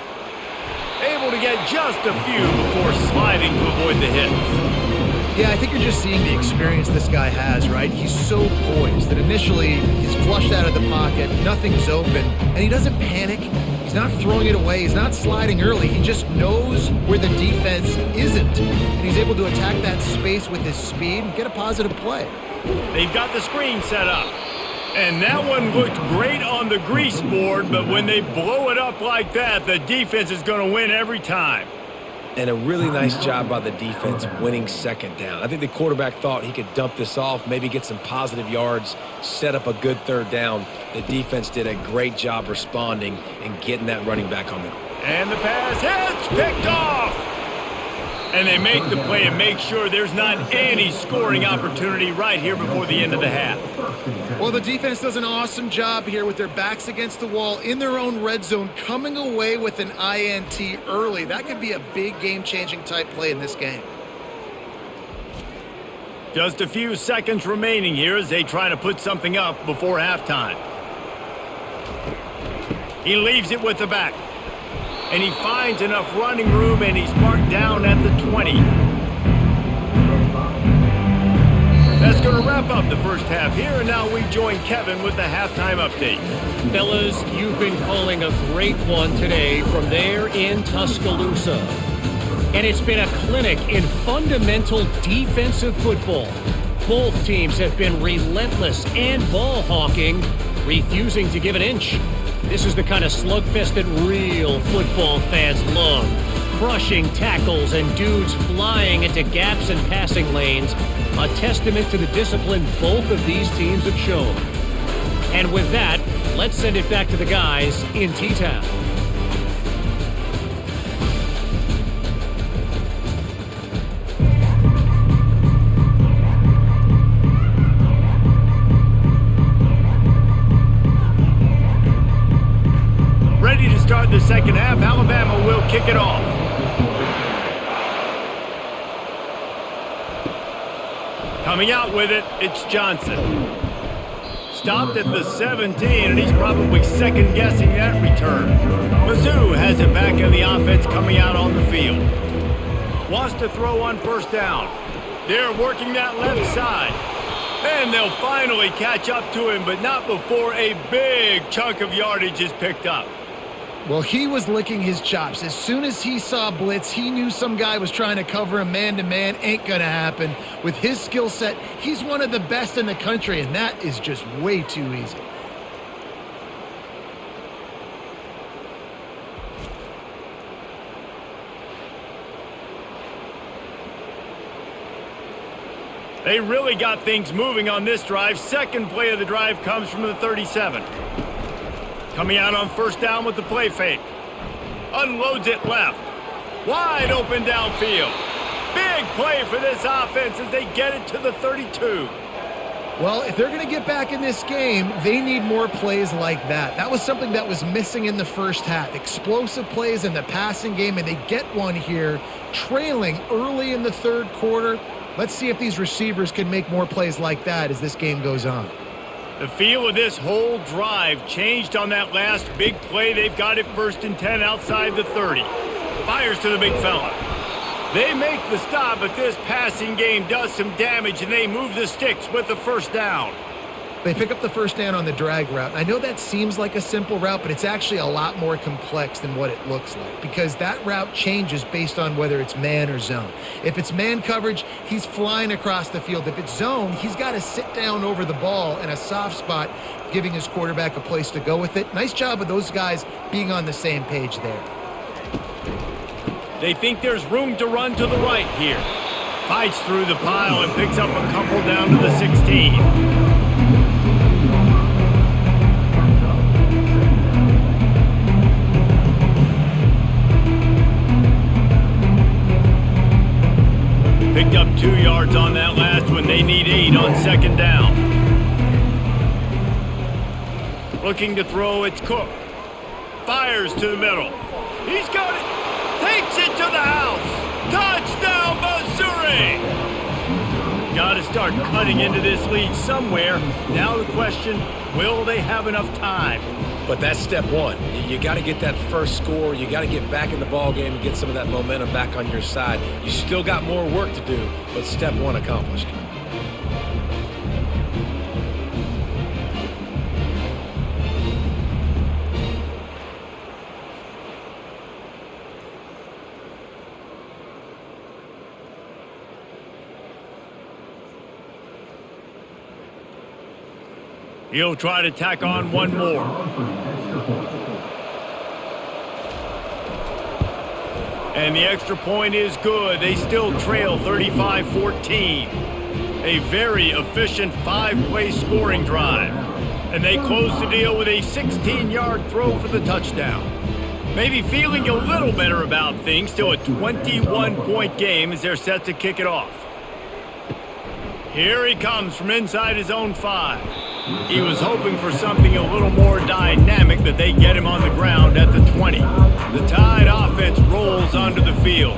Able to get just a few before sliding to avoid the hits. Yeah, I think you're just seeing the experience this guy has, right? He's so poised that initially he's flushed out of the pocket, nothing's open, and he doesn't panic. He's not throwing it away. He's not sliding early. He just knows where the defense isn't, and he's able to attack that space with his speed and get a positive play. They've got the screen set up. And that one looked great on the grease board, but when they blow it up like that, the defense is going to win every time. And a really nice job by the defense winning second down. I think the quarterback thought he could dump this off, maybe get some positive yards, set up a good third down. The defense did a great job responding and getting that running back on the ground. And the pass hits, picked off. And they make the play and make sure there's not any scoring opportunity right here before the end of the half. Well, the defense does an awesome job here with their backs against the wall in their own red zone, coming away with an INT early. That could be a big game-changing type play in this game. Just a few seconds remaining here as they try to put something up before halftime. He leaves it with the back. And he finds enough running room, and he's marked down at the 20. That's going to wrap up the first half here, and now we join Kevin with the halftime update. Fellas, you've been calling a great one today from there in Tuscaloosa. And it's been a clinic in fundamental defensive football. Both teams have been relentless and ball hawking, refusing to give an inch. This is the kind of slugfest that real football fans love. Crushing tackles and dudes flying into gaps and passing lanes. A testament to the discipline both of these teams have shown. And with that, let's send it back to the guys in T-Town. Ready to start the second half. Alabama will kick it off. Coming out with it, it's Johnson. Stopped at the 17, and he's probably second-guessing that return. Mizzou has it back in the offense coming out on the field. Wants to throw on first down. They're working that left side. And they'll finally catch up to him, but not before a big chunk of yardage is picked up. Well, he was licking his chops. As soon as he saw blitz, he knew some guy was trying to cover him man-to-man. Ain't gonna happen. With his skill set, he's one of the best in the country, and that is just way too easy. They really got things moving on this drive. Second play of the drive comes from the 37. Coming out on first down with the play fake. Unloads it left. Wide open downfield. Big play for this offense as they get it to the 32. Well, if they're going to get back in this game, they need more plays like that. That was something that was missing in the first half. Explosive plays in the passing game, and they get one here, trailing early in the third quarter. Let's see if these receivers can make more plays like that as this game goes on. The feel of this whole drive changed on that last big play. They've got it 1st and 10 outside the 30. Fires to the big fella. They make the stop, but this passing game does some damage, and they move the sticks with the first down. They pick up the first down on the drag route. I know that seems like a simple route, but it's actually a lot more complex than what it looks like because that route changes based on whether it's man or zone. If it's man coverage, he's flying across the field. If it's zone, he's got to sit down over the ball in a soft spot, giving his quarterback a place to go with it. Nice job of those guys being on the same page there. They think there's room to run to the right here. Fights through the pile and picks up a couple down to the 16. Picked up 2 yards on that last one. They need 8 on second down. Looking to throw, it's Cook. Fires to the middle. He's got it. Takes it to the house. Touchdown, Missouri! Got to start cutting into this lead somewhere. Now the question, will they have enough time? But that's step one. You got to get that first score. You got to get back in the ball game and get some of that momentum back on your side. You still got more work to do, but step one accomplished. He'll try to tack on one more. And the extra point is good. They still trail 35-14. A very efficient 5-play scoring drive. And they close the deal with a 16-yard throw for the touchdown. Maybe feeling a little better about things. Still a 21-point game as they're set to kick it off. Here he comes from inside his own 5. He was hoping for something a little more dynamic, but they get him on the ground at the 20. The Tide offense rolls onto the field.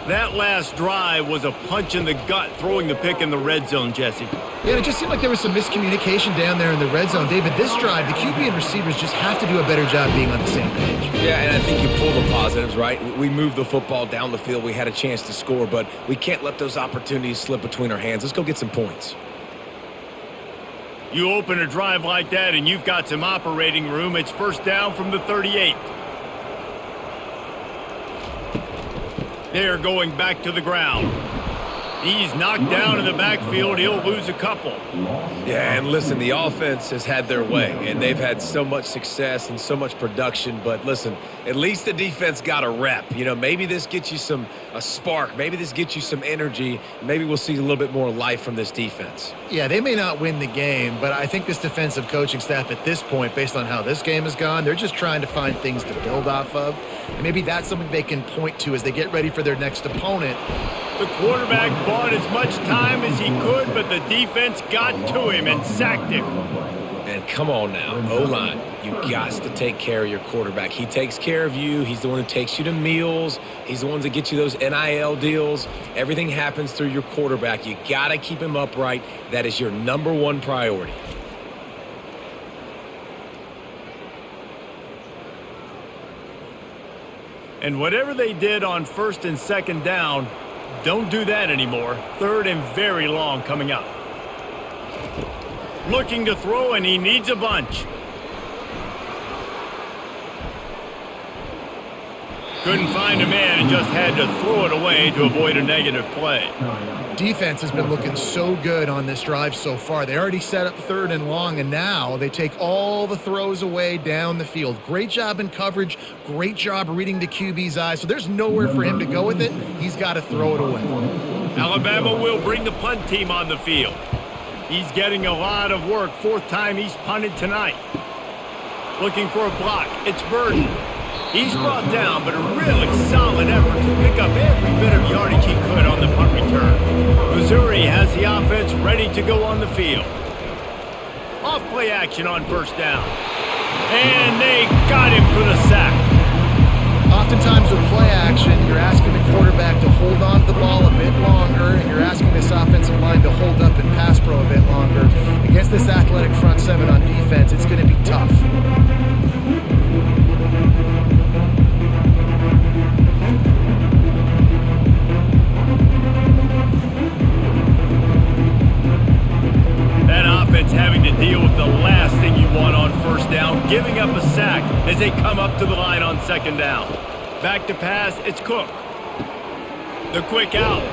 That last drive was a punch in the gut, throwing the pick in the red zone, Jesse. Yeah, it just seemed like there was some miscommunication down there in the red zone. David, this drive, the QB and receivers just have to do a better job being on the same page. Yeah, and I think you pull the positives, right? We moved the football down the field. We had a chance to score, but we can't let those opportunities slip between our hands. Let's go get some points. You open a drive like that and you've got some operating room. It's first down from the 38. They're going back to the ground. He's knocked down in the backfield. He'll lose a couple. Yeah, and listen, the offense has had their way, and they've had so much success and so much production. But listen, at least the defense got a rep. You know, maybe this gets you a spark. Maybe this gets you some energy. Maybe we'll see a little bit more life from this defense. Yeah, they may not win the game, but I think this defensive coaching staff at this point, based on how this game has gone, they're just trying to find things to build off of. And maybe that's something they can point to as they get ready for their next opponent. The quarterback bought as much time as he could, but the defense got to him and sacked him. And come on now, O-line, you got to take care of your quarterback. He takes care of you. He's the one who takes you to meals. He's the one that gets you those NIL deals. Everything happens through your quarterback. You got to keep him upright. That is your number one priority. And whatever they did on first and second down, don't do that anymore. Third and very long coming up. Looking to throw, and he needs a bunch. Couldn't find a man and just had to throw it away to avoid a negative play. Defense has been looking so good on this drive so far. They already set up third and long, and now they take all the throws away down the field. Great job in coverage. Great job reading the QB's eyes. So there's nowhere for him to go with it. He's got to throw it away. Alabama will bring the punt team on the field. He's getting a lot of work. Fourth time he's punted tonight. Looking for a block. It's Burden. He's brought down, but a really solid effort to pick up every bit of yardage he could on the punt return. Missouri has the offense ready to go on the field. Off play action on first down. And they got him for the sack. Oftentimes with play action, you're asking the quarterback to hold on to the ball a bit longer, and you're asking this offensive line to hold up and pass pro a bit longer. Against this athletic front seven on defense, it's going to be tough. Having to deal with the last thing you want on first down, giving up a sack as they come up to the line on second down. Back to pass, it's Cook. The quick out.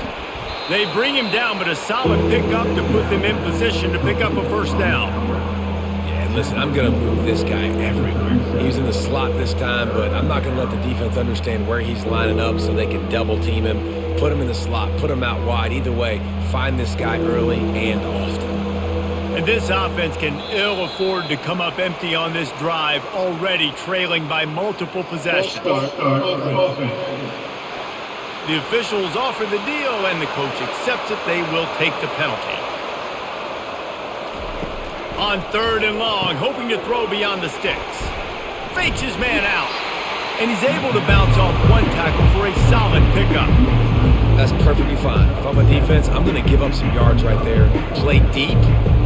They bring him down, but a solid pickup to put them in position to pick up a first down. Yeah, and listen, I'm going to move this guy everywhere. He's in the slot this time, but I'm not going to let the defense understand where he's lining up so they can double team him, put him in the slot, put him out wide. Either way, find this guy early and often. And this offense can ill afford to come up empty on this drive, already trailing by multiple possessions. The officials offer the deal, and the coach accepts it. They will take the penalty. On third and long, hoping to throw beyond the sticks. Fakes his man out, and he's able to bounce off one tackle for a solid pickup. That's perfectly fine. If I'm a defense, I'm going to give up some yards right there. Play deep,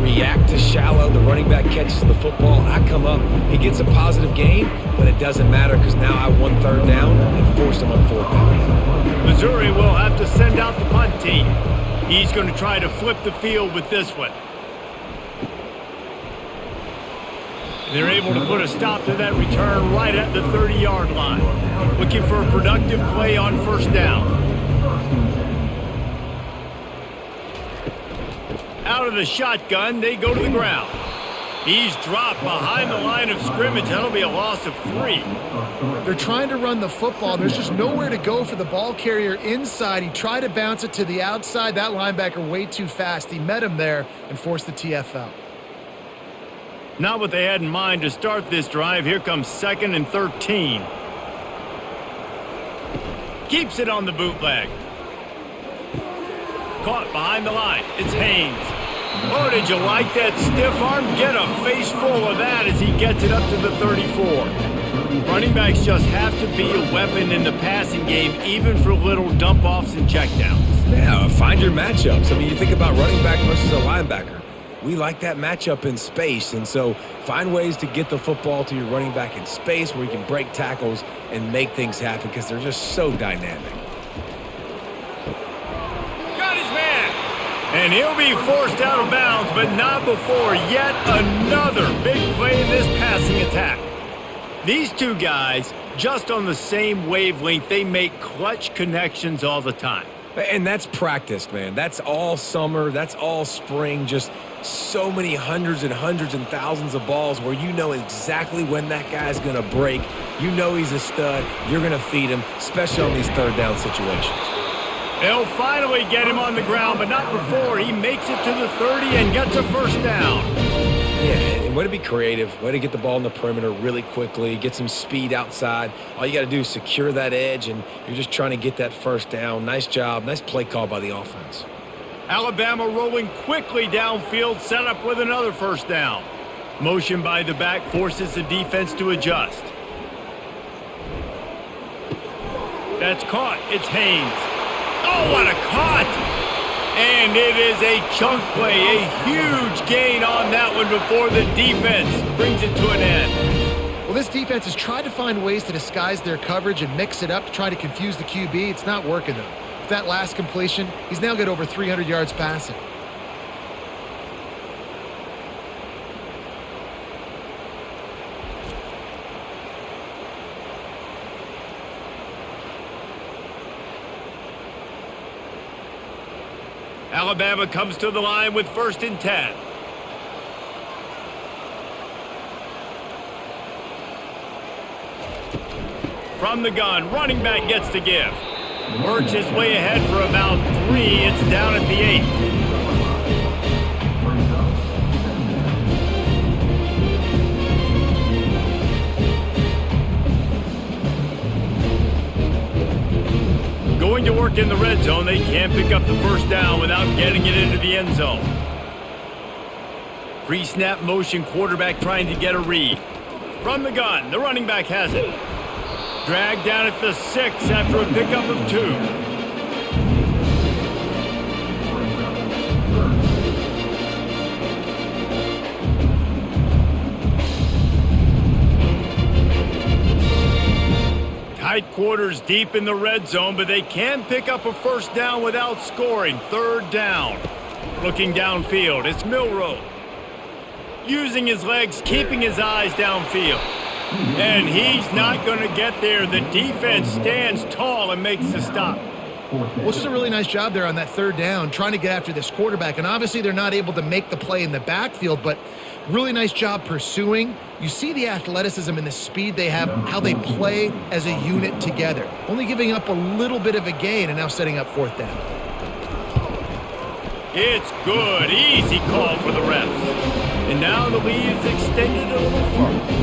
react to shallow. The running back catches the football. I come up, he gets a positive gain, but it doesn't matter because now I won third down and forced him on fourth down. Missouri will have to send out the punt team. He's going to try to flip the field with this one. They're able to put a stop to that return right at the 30-yard line. Looking for a productive play on first down. Out of the shotgun, they go to the ground. He's dropped behind the line of scrimmage. That'll be a loss of 3. They're trying to run the football. There's just nowhere to go for the ball carrier inside. He tried to bounce it to the outside. That linebacker way too fast. He met him there and forced the TFL. Not what they had in mind to start this drive. Here comes 2nd and 13. Keeps it on the bootleg. Caught behind the line. It's Haynes. Oh, did you like that stiff arm? Get a face full of that as he gets it up to the 34. Running backs just have to be a weapon in the passing game, even for little dump-offs and checkdowns. Yeah, find your matchups. I mean, you think about running back versus a linebacker. We like that matchup in space, and so find ways to get the football to your running back in space where you can break tackles and make things happen because they're just so dynamic. Got his man! And he'll be forced out of bounds, but not before yet another big play in this passing attack. These two guys, just on the same wavelength, they make clutch connections all the time. And that's practiced, man. That's all summer. That's all spring. Just so many hundreds and thousands of balls where you know exactly when that guy's going to break. You know he's a stud. You're going to feed him, especially on these third down situations. They'll finally get him on the ground, but not before he makes it to the 30 and gets a first down. Yeah, and way to be creative. Way to get the ball in the perimeter really quickly, get some speed outside. All you got to do is secure that edge, and you're just trying to get that first down. Nice job. Nice play call by the offense. Alabama rolling quickly downfield, set up with another first down. Motion by the back forces the defense to adjust. That's caught. It's Haynes. Oh, what a cut! And it is a chunk play, a huge gain on that one before the defense brings it to an end. Well, this defense has tried to find ways to disguise their coverage and mix it up to try to confuse the QB. It's not working, though. With that last completion, he's now got over 300 yards passing. Alabama comes to the line with 1st and 10. From the gun, running back gets to give. Works his way ahead for about 3. It's down at the 8. Going to work in the red zone, they can't pick up the first down without getting it into the end zone. Pre-snap motion, quarterback trying to get a read. From the gun, the running back has it. Dragged down at the 6 after a pickup of 2. Tight quarters deep in the red zone, but they can pick up a first down without scoring. 3rd down. Looking downfield, it's Milroe. Using his legs, keeping his eyes downfield. And he's not going to get there. The defense stands tall and makes the stop. Well, just a really nice job there on that 3rd down, trying to get after this quarterback. And obviously they're not able to make the play in the backfield, but really nice job pursuing. You see the athleticism and the speed they have, how they play as a unit together. Only giving up a little bit of a gain and now setting up 4th down. It's good. Easy call for the refs. And now the lead is extended a little further.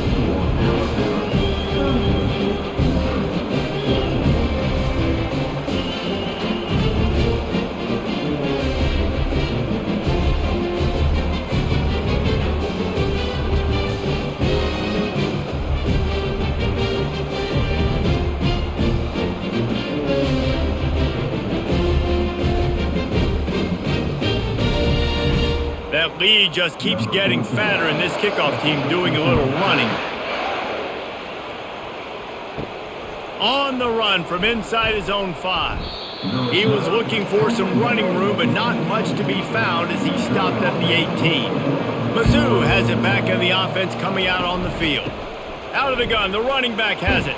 That lead just keeps getting fatter, and this kickoff team doing a little running. On the run from inside his own 5. He was looking for some running room, but not much to be found as he stopped at the 18. Mizzou has it back in the offense coming out on the field. Out of the gun, the running back has it.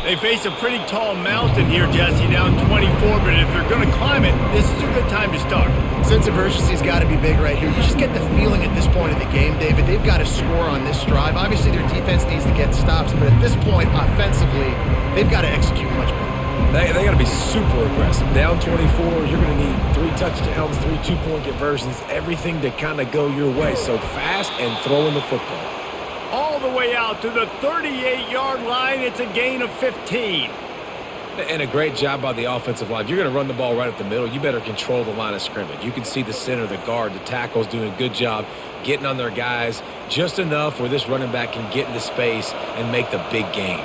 They face a pretty tall mountain here, Jesse, down 24, but if they're going to climb it, this is a good time to start. Sense of urgency's got to be big right here. You just get the feeling at this point in the game, David, they've got to score on this drive. Obviously, their defense needs to get stops, but at this point, offensively, they've got to execute much better. They got to be super aggressive. Down 24, you're going to need 3 touchdowns, 3 2-point conversions, everything to kind of go your way. So fast and throwing the football. All the way out to the 38-yard line. It's a gain of 15. And a great job by the offensive line. If you're going to run the ball right up the middle, you better control the line of scrimmage. You can see the center, the guard, the tackles doing a good job getting on their guys just enough where this running back can get into space and make the big gain.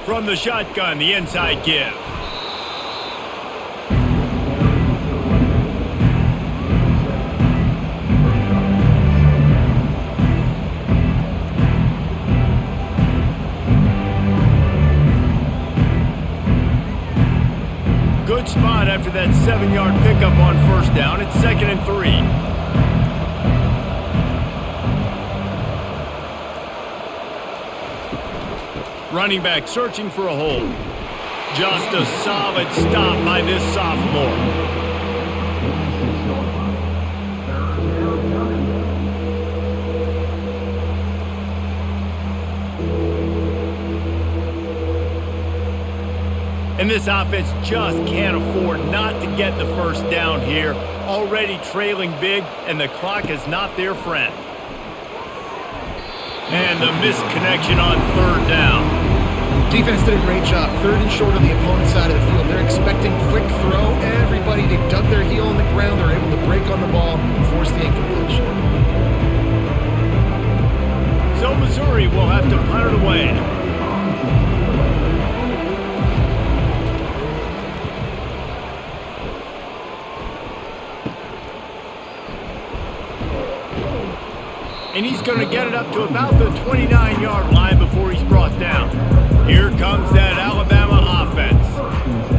From the shotgun, the inside give. Good spot after that 7-yard pickup on first down. It's 2nd and 3. Running back searching for a hole. Just a solid stop by this sophomore. And this offense just can't afford not to get the first down here. Already trailing big, and the clock is not their friend. And the missed connection on third down. Defense did a great job. Third and short on the opponent's side of the field. They're expecting quick throw. Everybody dug their heel on the ground. They're able to break on the ball and force the incompletion. So Missouri will have to punt it away. And he's going to get it up to about the 29-yard line before he's brought down. Here comes that Alabama offense.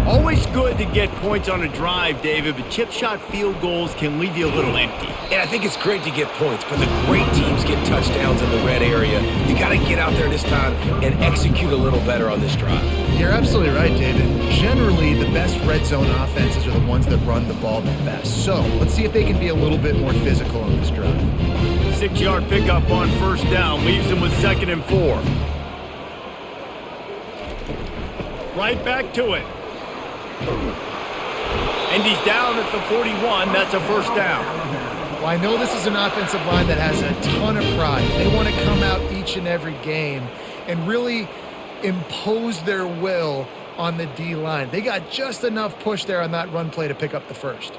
Always good to get points on a drive, David, but chip shot field goals can leave you a little empty. And I think it's great to get points, but the great teams get touchdowns in the red area. You got to get out there this time and execute a little better on this drive. You're absolutely right, David. Generally, the best red zone offenses are the ones that run the ball the best. So let's see if they can be a little bit more physical on this drive. 6-yard pickup on first down leaves him with 2nd and 4. Right back to it. And he's down at the 41. That's a first down. Well, I know this is an offensive line that has a ton of pride. They want to come out each and every game and really impose their will on the D-line. They got just enough push there on that run play to pick up the first.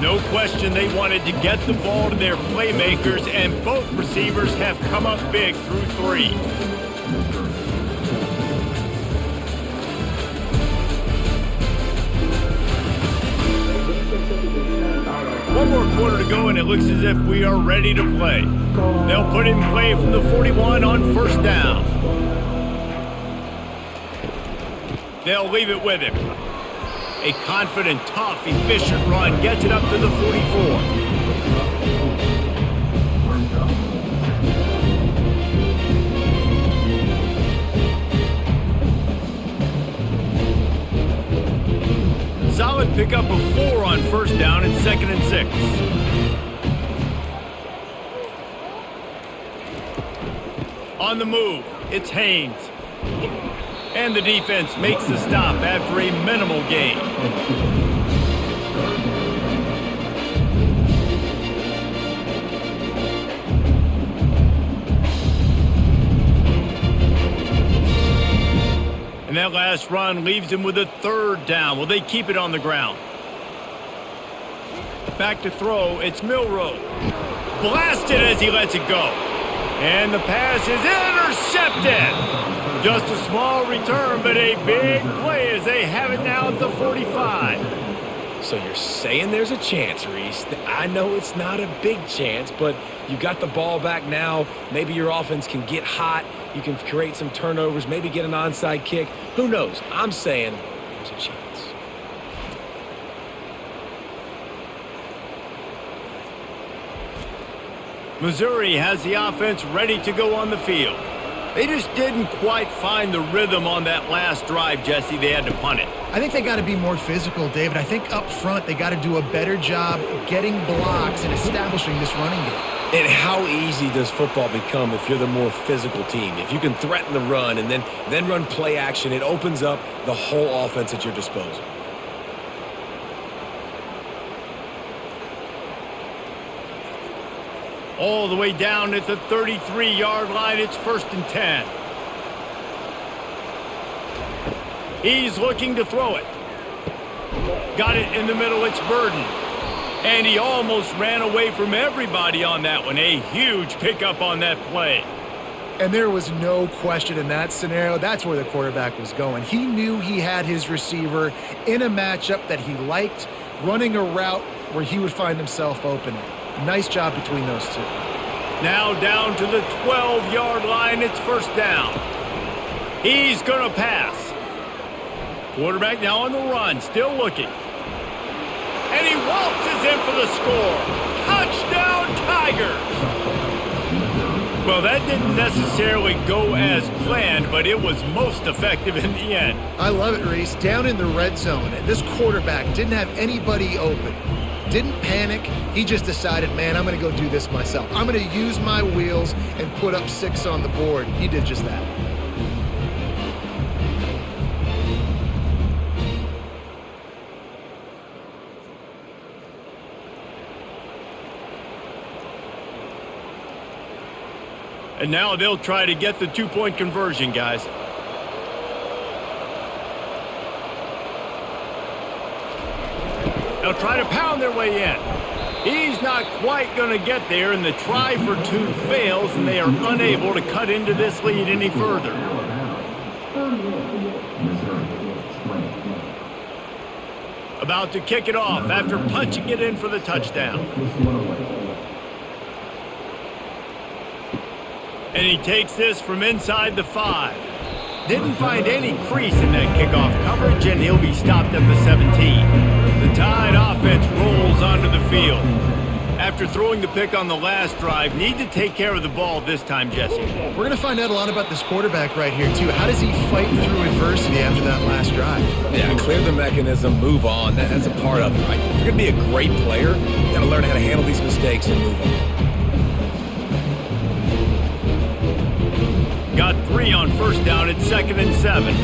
No question they wanted to get the ball to their playmakers, and both receivers have come up big through 3. One more quarter to go, and it looks as if we are ready to play. They'll put in play from the 41 on first down. They'll leave it with him. A confident, tough, efficient run gets it up to the 44. Solid pickup of 4 on first down and 2nd and 6. On the move, it's Haynes. And the defense makes the stop after a minimal gain. And that last run leaves him with a 3rd down. Will they keep it on the ground? Back to throw, it's Milroe. Blasted as he lets it go. And the pass is intercepted. Just a small return, but a big play as they have it now at the 45. So you're saying there's a chance, Reese. I know it's not a big chance, but you got the ball back now. Maybe your offense can get hot. You can create some turnovers, maybe get an onside kick. Who knows? I'm saying there's a chance. Missouri has the offense ready to go on the field. They just didn't quite find the rhythm on that last drive, Jesse. They had to punt it. I think they got to be more physical, David. I think up front they got to do a better job getting blocks and establishing this running game. And how easy does football become if you're the more physical team? If you can threaten the run and then run play action, it opens up the whole offense at your disposal. All the way down at the 33-yard line, it's 1st and 10. He's looking to throw it. Got it in the middle, it's Burden. And he almost ran away from everybody on that one. A huge pickup on that play. And there was no question in that scenario. That's where the quarterback was going. He knew he had his receiver in a matchup that he liked, running a route where he would find himself opening. Nice job between those two. Now down to the 12-yard line, it's 1st down. He's going to pass. Quarterback now on the run, still looking. And he waltzes in for the score. Touchdown, Tigers! Well, that didn't necessarily go as planned, but it was most effective in the end. I love it, Reese. Down in the red zone, and this quarterback didn't have anybody open. Didn't panic. He just decided, man, I'm going to go do this myself. I'm going to use my wheels and put up 6 on the board. He did just that. And now they'll try to get the 2-point conversion, guys. They'll try to pound their way in. He's not quite going to get there, and the try for 2 fails, and they are unable to cut into this lead any further. About to kick it off after punching it in for the touchdown. And he takes this from inside the 5. Didn't find any crease in that kickoff coverage, and he'll be stopped at the 17. The Tide offense rolls onto the field. After throwing the pick on the last drive, need to take care of the ball this time, Jesse. We're going to find out a lot about this quarterback right here, too. How does he fight through adversity after that last drive? Yeah, clear the mechanism, move on. That's a part of it, right? If you're going to be a great player, you got to learn how to handle these mistakes and move on. Got 3 on first down at 2nd and 7.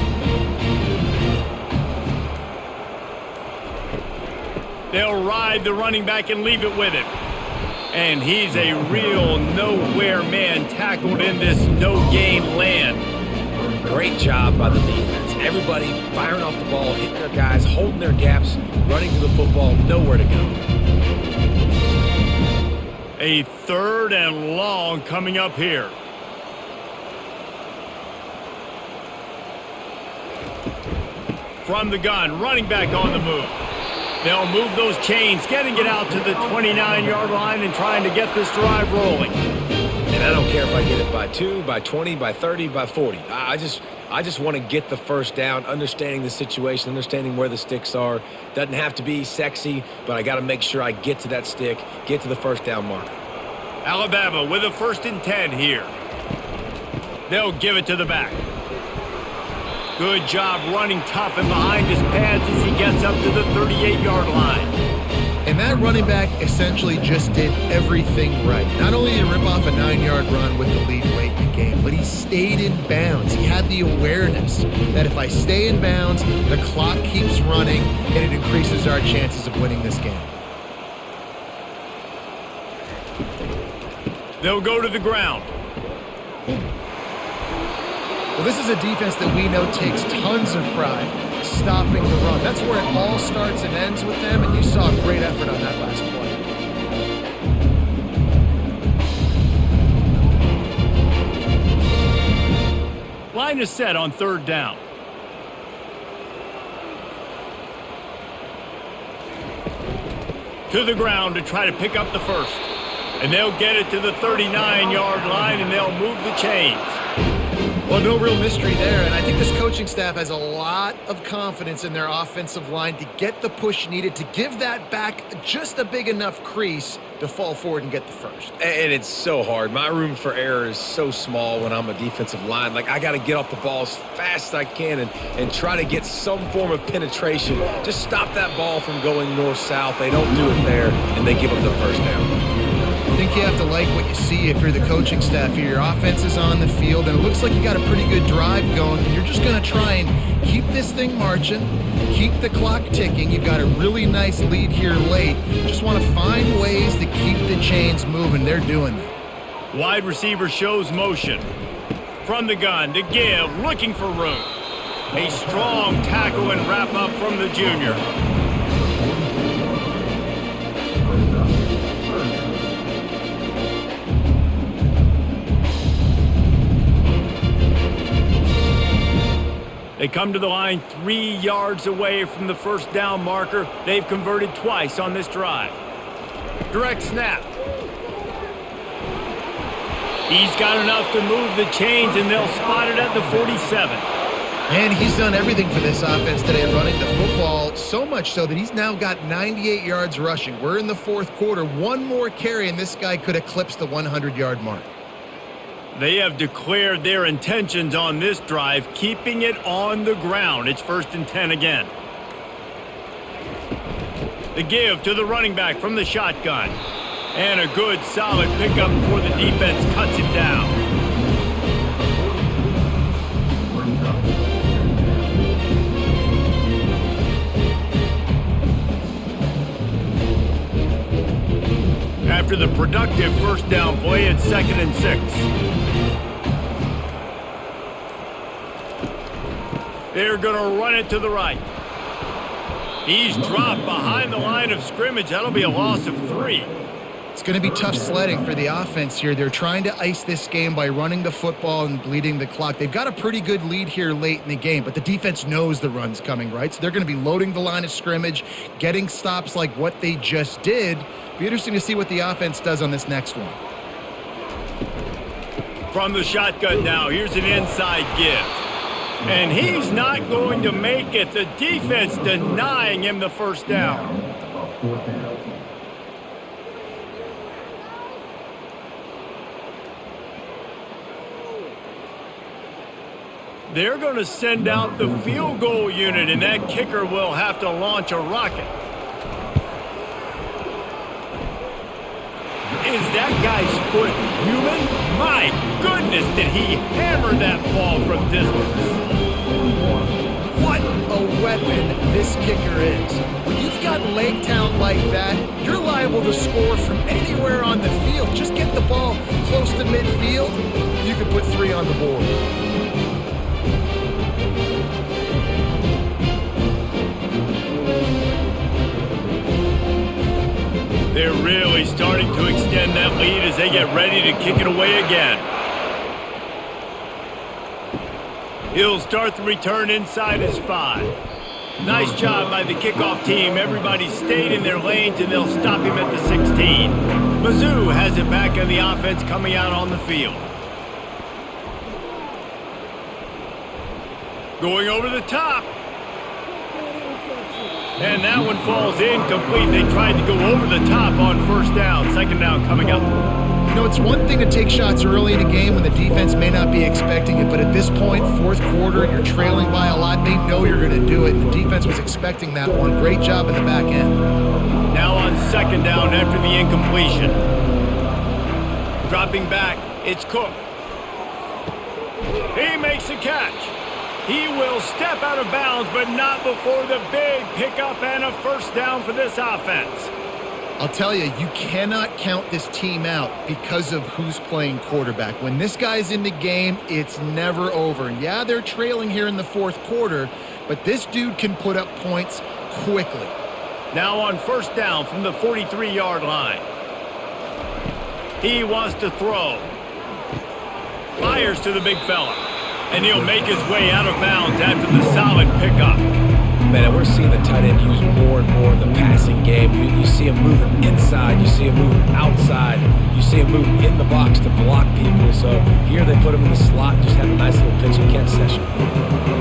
They'll ride the running back and leave it with him. And he's a real nowhere man tackled in this no-gain land. Great job by the defense. Everybody firing off the ball, hitting their guys, holding their gaps, running to the football, nowhere to go. A 3rd and long coming up here. From the gun, running back on the move. They'll move those chains, getting it out to the 29-yard line and trying to get this drive rolling. And I don't care if I get it by 2, by 20, by 30, by 40. I just want to get the first down, understanding the situation, understanding where the sticks are. Doesn't have to be sexy, but I got to make sure I get to that stick, get to the first down marker. Alabama with a 1st and 10 here. They'll give it to the back. Good job running tough and behind his pads as he gets up to the 38-yard line. And that running back essentially just did everything right. Not only did he rip off a 9-yard run with the lead late in the game, but he stayed in bounds. He had the awareness that if I stay in bounds, the clock keeps running, and it increases our chances of winning this game. They'll go to the ground. Well, this is a defense that we know takes tons of pride stopping the run. That's where it all starts and ends with them, and you saw a great effort on that last play. Line is set on 3rd down. To the ground to try to pick up the 1st. And they'll get it to the 39-yard line, and they'll move the chains. Well, no real mystery there, and I think this coaching staff has a lot of confidence in their offensive line to get the push needed to give that back just a big enough crease to fall forward and get the 1st. And it's so hard. My room for error is so small when I'm a defensive line. Like, I got to get off the ball as fast as I can and try to get some form of penetration. Just stop that ball from going north-south. They don't do it there, and they give up the 1st down. I think you have to like what you see if you're the coaching staff here. Your offense is on the field, and it looks like you got a pretty good drive going, and you're just going to try and keep this thing marching, keep the clock ticking. You've got a really nice lead here late. Just want to find ways to keep the chains moving. They're doing that. Wide receiver shows motion. From the gun to give, looking for room. A strong tackle and wrap up from the junior. They come to the line 3 yards away from the 1st down marker. They've converted twice on this drive. Direct snap. He's got enough to move the chains, and they'll spot it at the 47. And he's done everything for this offense today, running the football, so much so that he's now got 98 yards rushing. We're in the 4th quarter. One more carry, and this guy could eclipse the 100-yard mark. They have declared their intentions on this drive, keeping it on the ground. It's 1st and 10 again. The give to the running back from the shotgun. And a good, solid pickup before the defense cuts him down. After the productive 1st down play, it's 2nd and 6. They're going to run it to the right. He's dropped behind the line of scrimmage. That'll be a loss of 3. It's going to be tough sledding for the offense here. They're trying to ice this game by running the football and bleeding the clock. They've got a pretty good lead here late in the game, but the defense knows the run's coming, right? So they're going to be loading the line of scrimmage, getting stops like what they just did. Be interesting to see what the offense does on this next one. From the shotgun now, here's an inside give. And he's not going to make it. The defense denying him the 1st down. They're going to send out the field goal unit, and that kicker will have to launch a rocket. Is that guy's foot human? My goodness, did he hammer that ball from distance. What a weapon this kicker is. When you've got leg talent like that, you're liable to score from anywhere on the field. Just get the ball close to midfield, you can put 3 on the board. They're really starting to extend that lead as they get ready to kick it away again. He'll start the return inside his 5. Nice job by the kickoff team. Everybody stayed in their lanes, and they'll stop him at the 16. Mizzou has it back on the offense coming out on the field. Going over the top. And that one falls incomplete. They tried to go over the top on 1st down. 2nd down coming up. You know, it's one thing to take shots early in a game when the defense may not be expecting it, but at this point, 4th quarter, you're trailing by a lot. They know you're going to do it. The defense was expecting that one. Great job in the back end. Now on 2nd down after the incompletion. Dropping back, it's Cook. He makes the catch. He will step out of bounds, but not before the big pickup and a 1st down for this offense. I'll tell you, you cannot count this team out because of who's playing quarterback. When this guy's in the game, it's never over. Yeah, they're trailing here in the 4th quarter, but this dude can put up points quickly. Now on 1st down from the 43-yard line. He wants to throw. Fires to the big fella. And he'll make his way out of bounds after the solid pickup. Man, we're seeing the tight end used more and more in the passing game. You see him moving inside. You see him moving outside. You see him moving in the box to block people. So here they put him in the slot and just have a nice little pitch and catch session.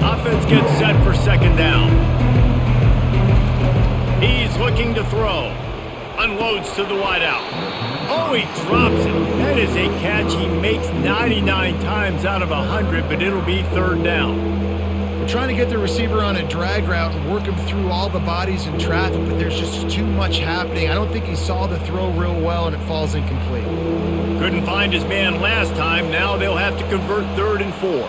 Offense gets set for 2nd down. He's looking to throw. Unloads to the wideout. Oh, he drops it. That is a catch he makes 99 times out of 100, but it'll be 3rd down. They're trying to get the receiver on a drag route and work him through all the bodies in traffic, but there's just too much happening. I don't think he saw the throw real well, and it falls incomplete. Couldn't find his man last time. Now they'll have to convert 3rd and 4.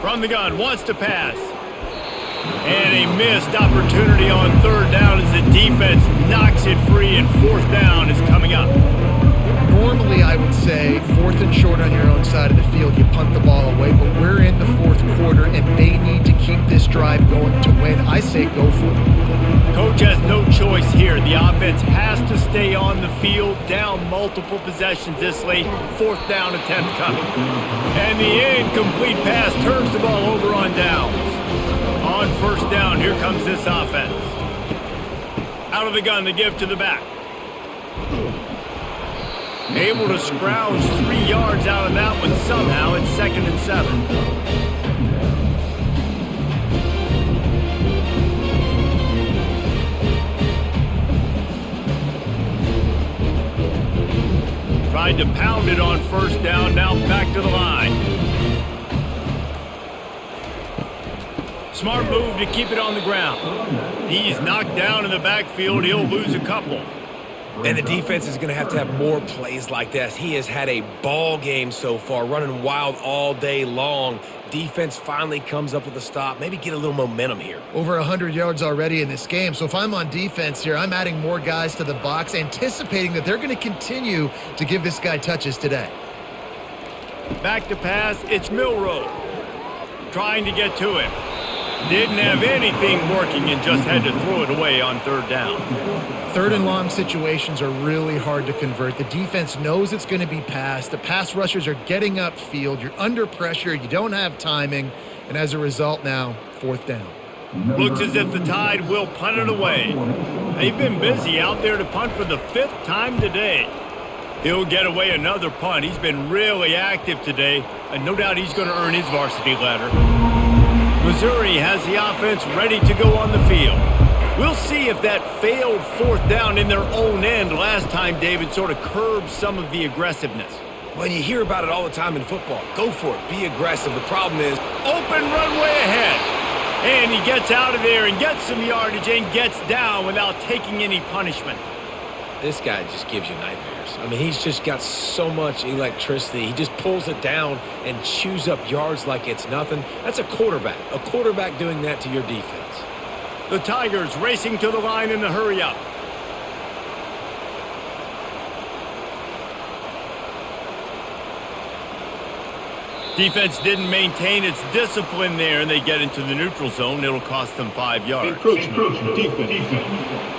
From the gun, wants to pass. And a missed opportunity on 3rd down as the defense knocks it free, and 4th down is coming up. Normally, I would say 4th and short on your own side of the field, you punt the ball away, but we're in the 4th quarter, and they need to keep this drive going to win. I say go for it. Coach has no choice here. The offense has to stay on the field, down multiple possessions this late. 4th down attempt coming. And the incomplete pass turns the ball over on downs. On 1st down, here comes this offense. Out of the gun, the give to the back. Able to scrounge 3 yards out of that one somehow. It's 2nd and 7. to pound it on first down. Now back to the line. Smart move to keep it on the ground. He's knocked down in the backfield. He'll lose a couple. And the defense is going to have more plays like this. He has had a ball game so far, running wild all day long. Defense finally comes up with a stop. Maybe get a little momentum here. Over 100 yards already in this game. So if I'm on defense here, I'm adding more guys to the box, anticipating that they're going to continue to give this guy touches today. Back to pass. It's Milroe. Trying to get to him. Didn't have anything working and just had to throw it away on third down. Third and long situations are really hard to convert. The defense knows it's going to be passed. The pass rushers are getting upfield. You're under pressure. You don't have timing. And as a result now, fourth down. Looks as if the Tide will punt it away. They've been busy out there to punt for the 5th time today. He'll get away another punt. He's been really active today, and no doubt he's going to earn his varsity ladder. Missouri has the offense ready to go on the field. We'll see if that failed fourth down in their own end last time, David, sort of curbed some of the aggressiveness. Well, you hear about it all the time in football. Go for it. Be aggressive. The problem is, open runway ahead. And he gets out of there and gets some yardage and gets down without taking any punishment. this guy just gives you nightmares. I mean, he's just got so much electricity. He just pulls it down and chews up yards like it's nothing. That's a quarterback. A quarterback doing that to your defense. The Tigers racing to the line in the hurry-up. Defense didn't maintain its discipline there, and they get into the neutral zone. It'll cost them 5 yards. Encroachment. Defense.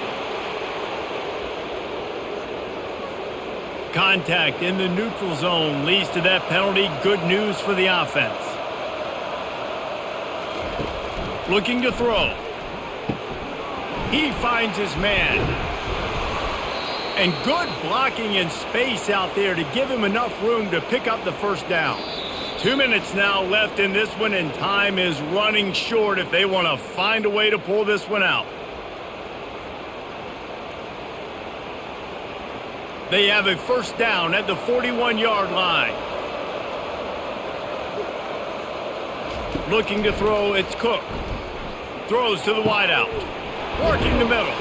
Contact in the neutral zone leads to that penalty. Good news for the offense. Looking to throw. He finds his man. And good blocking in space out there to give him enough room to pick up the first down. 2 minutes now left in this one, and time is running short if they want to find a way to pull this one out. They have a first down at the 41-yard line. Looking to throw, it's Cook. Throws to the wideout. Working the middle.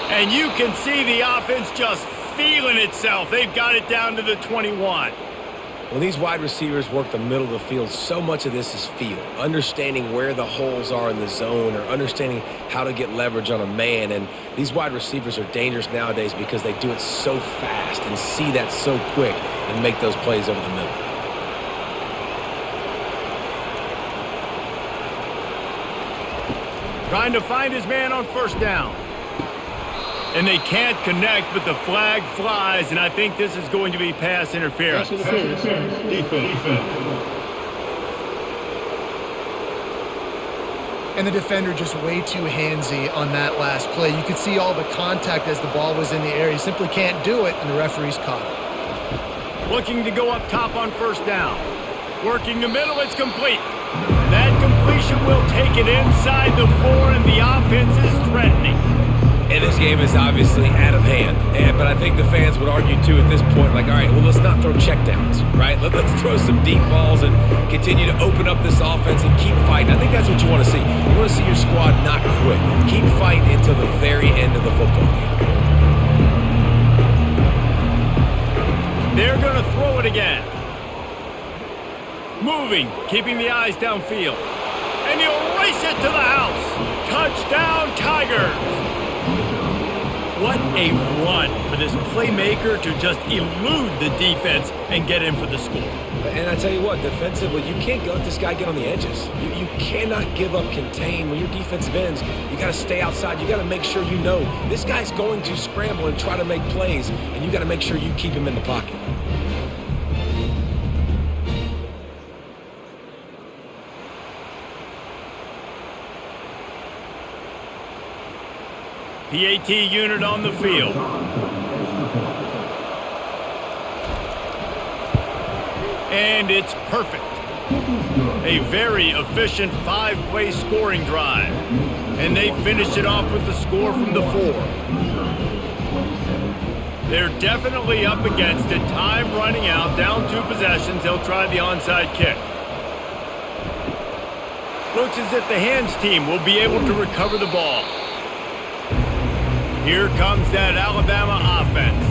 And you can see the offense just feeling itself. They've got it down to the 21. When these wide receivers work the middle of the field, so much of this is feel. Understanding where the holes are in the zone or understanding how to get leverage on a man. And these wide receivers are dangerous nowadays because they do it so fast and see that so quick and make those plays over the middle. Trying to find his man on first down. And they can't connect, but the flag flies, and I think this is going to be pass interference. Defense. And the defender just way too handsy on that last play. You could see all the contact as the ball was in the air. He simply can't do it, and the referee's caught it. Looking to go up top on first down. Working the middle, it's complete. That completion will take it inside the 4, and the offense is threatening. And this game is obviously out of hand. But I think the fans would argue, too, at this point, like, all right, well, let's not throw checkdowns, right? Let's throw some deep balls and continue to open up this offense and keep fighting. I think that's what you want to see. You want to see your squad not quit. Keep fighting until the very end of the football game. They're going to throw it again. Moving, keeping the eyes downfield. And he'll race it to the house. Touchdown, Tigers. What a run for this playmaker to just elude the defense and get in for the score. And I tell you what, defensively, you can't let this guy get on the edges. You cannot give up contain. When your defensive ends, you got to stay outside. You got to make sure you know this guy's going to scramble and try to make plays, and you got to make sure you keep him in the pocket. PAT unit on the field. And it's perfect. A very efficient 5-play scoring drive. And they finish it off with the score from the 4. They're definitely up against it. Time running out. Down 2 possessions. They'll try the onside kick. Looks as if the hands team will be able to recover the ball. Here comes that Alabama offense.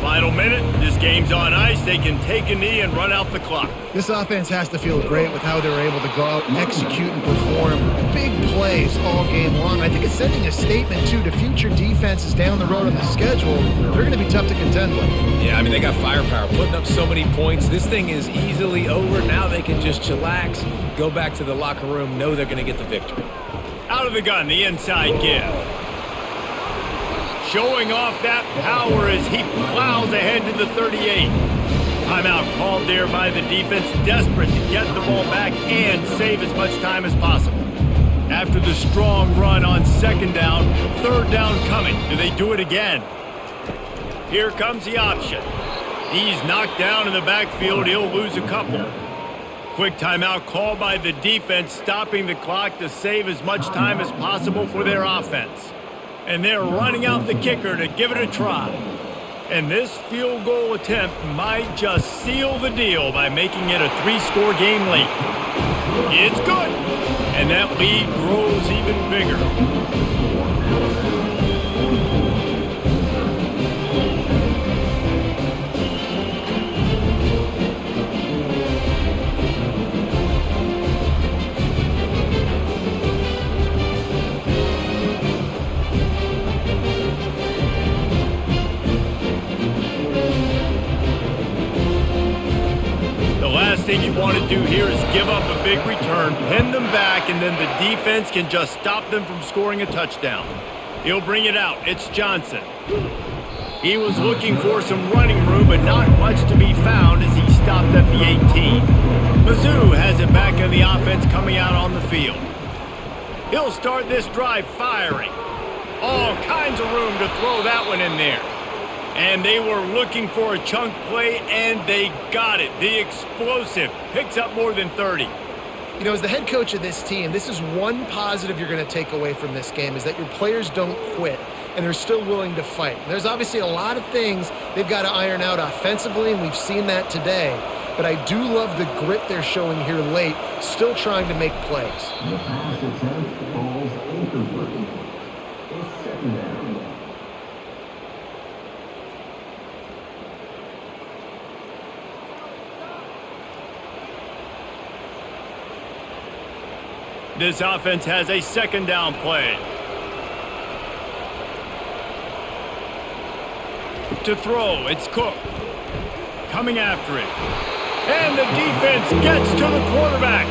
Final minute. This game's on ice. They can take a knee and run out the clock. This offense has to feel great with how they're able to go out, execute, and perform big plays all game long. I think it's sending a statement, too, to future defenses down the road on the schedule. They're going to be tough to contend with. Yeah, I mean, they got firepower, putting up so many points. This thing is easily over. Now they can just chillax, go back to the locker room, know they're going to get the victory. Out of the gun, the inside give. Showing off that power as he plows ahead to the 38. Timeout called there by the defense, desperate to get the ball back and save as much time as possible. After the strong run on second down, third down coming. Do they do it again? Here comes the option. He's knocked down in the backfield. He'll lose a couple. Quick timeout called by the defense, stopping the clock to save as much time as possible for their offense. And they're running out the kicker to give it a try. And this field goal attempt might just seal the deal by making it a 3-score game late. It's good. And that lead grows even bigger. Last thing you want to do here is give up a big return, pin them back, and then the defense can just stop them from scoring a touchdown. He'll bring it out. It's Johnson. He was looking for some running room, but not much to be found as he stopped at the 18. Mizzou has it back in the offense coming out on the field. He'll start this drive firing. All kinds of room to throw that one in there. And they were looking for a chunk play, and they got it. The explosive picks up more than 30. You know, as the head coach of this team, this is one positive you're going to take away from this game, is that your players don't quit, and they're still willing to fight. There's obviously a lot of things they've got to iron out offensively, and we've seen that today. But I do love the grit they're showing here late, still trying to make plays. The pass attempt falls incomplete. It's second down. This offense has a second down play. To throw, it's Cook. Coming after it. And the defense gets to the quarterback.